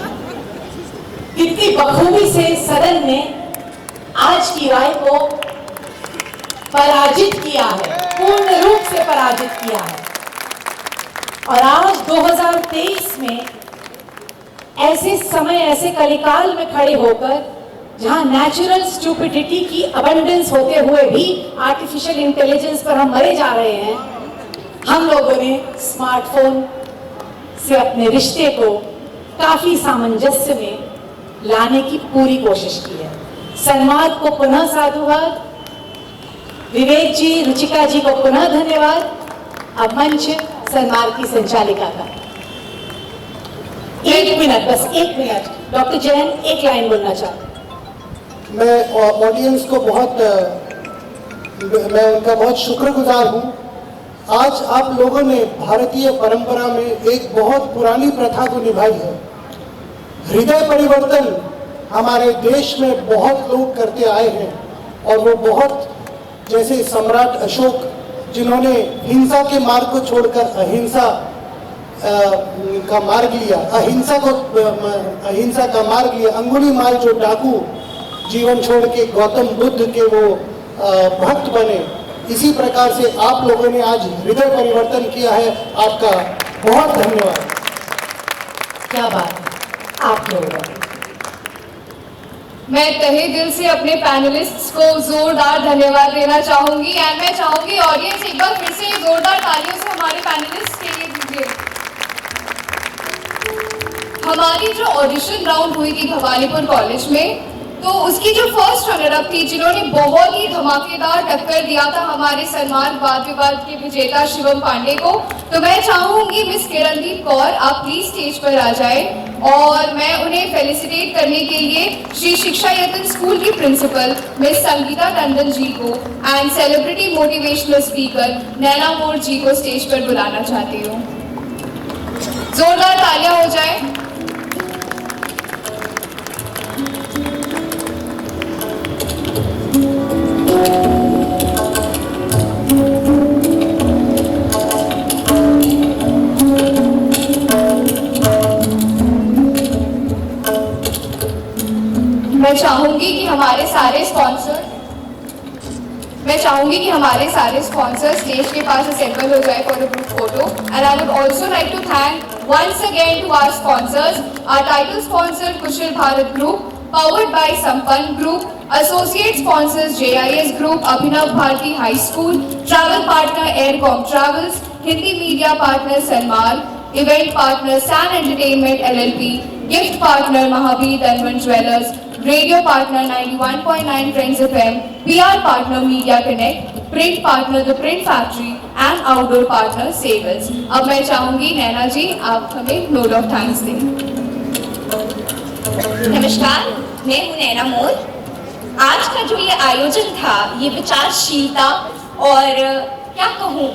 कितनी बखूबी से सदन ने आज की राय को पराजित किया है, पूर्ण रूप से पराजित किया है। और आज 2023 में ऐसे समय, ऐसे कलिकाल में खड़े होकर जहां नेचुरल स्टूपिडिटी की अबंडेंस होते हुए भी आर्टिफिशियल इंटेलिजेंस पर हम मरे जा रहे हैं, हम लोगों ने स्मार्टफोन से अपने रिश्ते को काफी सामंजस्य में लाने की पूरी कोशिश की है। सन्माद को पुनः साधुवाद, विवेक जी, रुचिका जी को पुनः धन्यवाद। अब मंच सन्माद की संचालिका का। 1 मिनट, बस 1 मिनट। डॉक्टर जैन एक लाइन बोलना चाहते। मैं ऑडियंस को मैं उनका बहुत शुक्रगुजार हूँ। आज आप लोगों ने भारतीय परंपरा में एक बहुत पुरानी प्रथा को निभाई है। हृदय परिवर्तन हमारे देश में बहुत लोग करते आए हैं और वो बहुत, जैसे सम्राट अशोक जिन्होंने हिंसा के मार्ग को छोड़कर अहिंसा का मार्ग लिया, अहिंसा का मार्ग लिया। अंगुलीमाल जो डाकू जीवन छोड़ के गौतम बुद्ध के वो भक्त बने, इसी प्रकार से आप लोगों ने आज हृदय परिवर्तन किया है। आपका बहुत धन्यवाद। क्या बात है, आप लोग। मैं तहे दिल से अपने पैनलिस्ट्स को जोरदार धन्यवाद देना चाहूंगी एंड मैं चाहूंगी ऑडियंस एक बार फिर से जोरदार तालियों से हमारे पैनलिस्ट्स के लिए दीजिए। हमारी जो ऑडिशन राउंड हुई थी भवानीपुर कॉलेज में, तो उसकी जो फर्स्ट रनर अप थी जिन्होंने बहुत ही धमाकेदार टक्कर दिया था हमारे सन्मान वाद विवाद के विजेता शिवम पांडे को, तो मैं चाहूंगी मिस किरणदीप कौर आप प्लीज स्टेज पर आ जाए और मैं उन्हें फेलिसिटेट करने के लिए श्री शिक्षा यतन स्कूल की प्रिंसिपल मिस संगीता टंडन जी को एंड सेलिब्रिटी मोटिवेशनल स्पीकर नैना मोर जी को स्टेज पर बुलाना चाहती हूँ। जोरदार तालियां हो जाए। मैं चाहूंगी कि हमारे सारे स्पॉन्सर्स स्टेज के पास असेंबल हो जाए for a group photo and I would also like to thank once again to our sponsors, our title sponsor Kushal Bharat group powered by Sampann Group, associate sponsors JIS Group, Abhinav Bharti High School, travel partner Aircom Travels, Hindi media partner Sanmal, event partner San Entertainment LLP, gift partner Mahabir Dhanwan Jewellers, radio partner 91.9 Friends FM, PR partner Media Connect, print partner The Print Factory and outdoor partner Savers। अब मैं चाहूंगी नैना जी आप हमें note of thanks दें। नमस्कार, मैं हूँ नैना मोर। आज का जो ये आयोजन था ये विचारशीलता और क्या कहूँ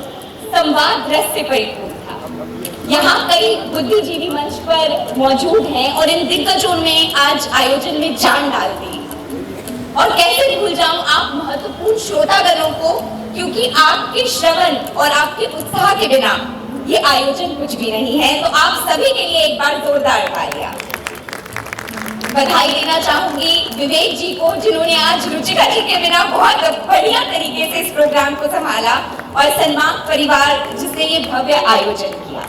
संवाद रस से परिपूर्ण था। यहाँ कई बुद्धिजीवी मंच पर मौजूद हैं और इन दिग्गजों ने आज आयोजन में जान डाल दी। और कैसे भूल जाऊं आप महत्वपूर्ण श्रोतागणों को, क्योंकि आपके श्रवण और आपके उत्साह के बिना ये आयोजन कुछ भी नहीं है। तो आप सभी के लिए एक बार जोरदार तालियां। बधाई देना चाहूंगी विवेक जी को जिन्होंने आज रुचिका जी के बिना बहुत बढ़िया तरीके से इस प्रोग्राम को संभाला, और सन्मान परिवार जिसने ये भव्य आयोजन किया।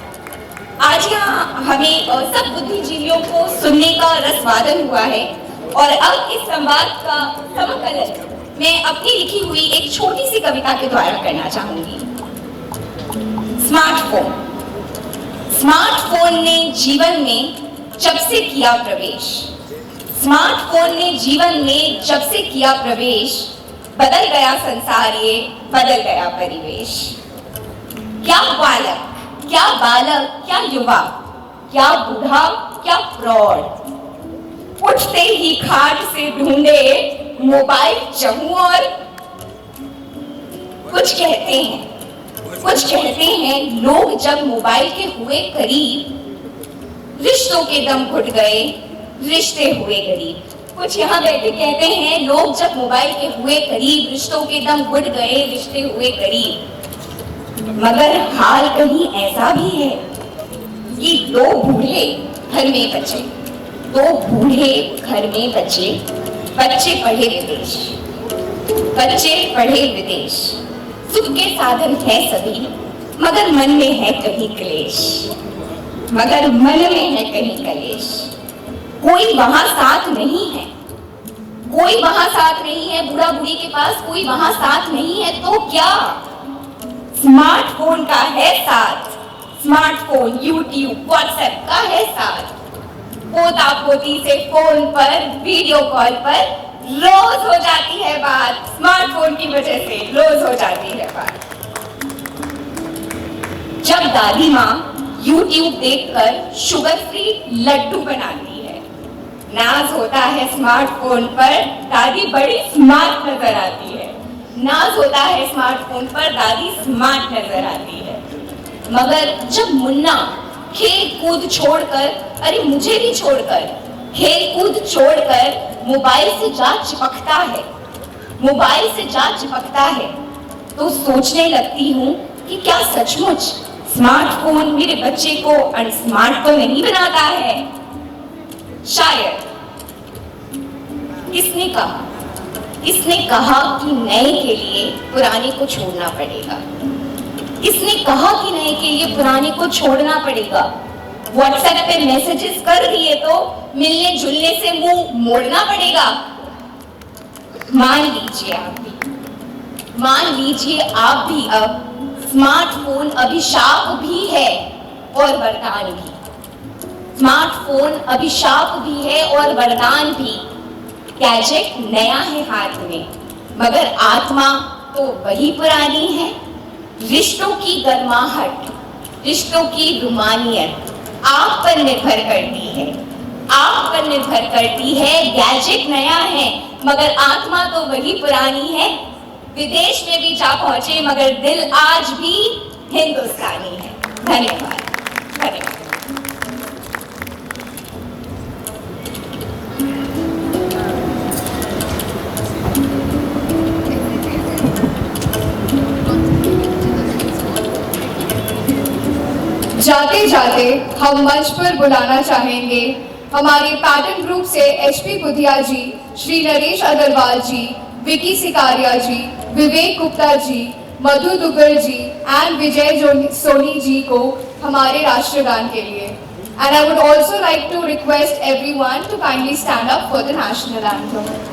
आज यहाँ हमें सब बुद्धिजीवियों को सुनने का रसवादन हुआ है और अब इस संवाद का समाकलन मैं अपनी लिखी हुई एक छोटी सी कविता के द्वारा करना चाहूंगी। स्मार्टफोन ने जीवन में जब से किया प्रवेश, स्मार्टफोन ने जीवन में जब से किया प्रवेश, बदल गया संसार ये, बदल गया परिवेश। क्या बालक, क्या युवा, क्या बूढ़ा, क्या प्रौढ़, उठते ही खाट से ढूंढे मोबाइल चहु और कुछ कहते हैं लोग जब मोबाइल के हुए करीब, रिश्तों के दम घुट गए, रिश्ते हुए गरीब। कुछ यहाँ बैठे कहते हैं लोग जब मोबाइल के हुए करीब, रिश्तों के दम घुट गए, रिश्ते हुए गरीब। मगर हाल कहीं ऐसा भी है कि दो बूढ़े घर में बचे, बच्चे पढ़े विदेश, सुख के साधन है सभी, मगर मन में है कहीं कलेश। कोई वहां साथ नहीं है, बूढ़ा बूढ़ी के पास कोई वहां साथ नहीं है, तो क्या स्मार्टफोन का है साथ, स्मार्टफोन यूट्यूब व्हाट्सएप का है साथ। पोता पोती से फोन पर वीडियो कॉल पर रोज हो जाती है बात, स्मार्टफोन की वजह से रोज हो जाती है बात। जब दादी माँ यूट्यूब देखकर शुगर फ्री लड्डू बनाती है, नाज होता है स्मार्टफोन पर, दादी बड़ी स्मार्ट नजर आती है। मगर जब मुन्ना खेल कूद छोड़कर, अरे मुझे भी छोड़कर, खेल कूद छोड़कर मोबाइल से जा चिपकता है, तो सोचने लगती हूँ कि क्या सचमुच स्मार्टफोन मेरे बच्चे को अनस्मार्ट तो नहीं बनाता है। शायद किसने कहा? इसने कहा कि नए के लिए पुराने को छोड़ना पड़ेगा। इसने कहा कि नए के लिए पुराने को छोड़ना पड़ेगा। व्हाट्सएप पे मैसेजेस कर दिए तो मिलने जुलने से मुंह मोड़ना पड़ेगा। मान लीजिए आप भी अब स्मार्टफोन अभिशाप भी है और वरदान भी। स्मार्टफोन अभिशाप भी है और वरदान भी। गैजेट नया है हाथ में, मगर आत्मा तो वही पुरानी है। रिश्तों की गर्माहट, रिश्तों की रुमानियत आप पर निर्भर करती है, आप पर निर्भर करती है। गैजेट नया है मगर आत्मा तो वही पुरानी है। विदेश में भी जा पहुंचे मगर दिल आज भी हिंदुस्तानी है। धन्यवाद, धन्यवाद। जाते जाते हम मंच पर बुलाना चाहेंगे हमारे पैटर्न ग्रुप से एचपी बुधिया जी, श्री नरेश अग्रवाल जी, विकी सिकारिया जी, विवेक गुप्ता जी, मधु दुग्गल जी एंड विजय सोनी जी को हमारे राष्ट्रगान के लिए। And I would also like to request everyone to kindly stand up for the national anthem.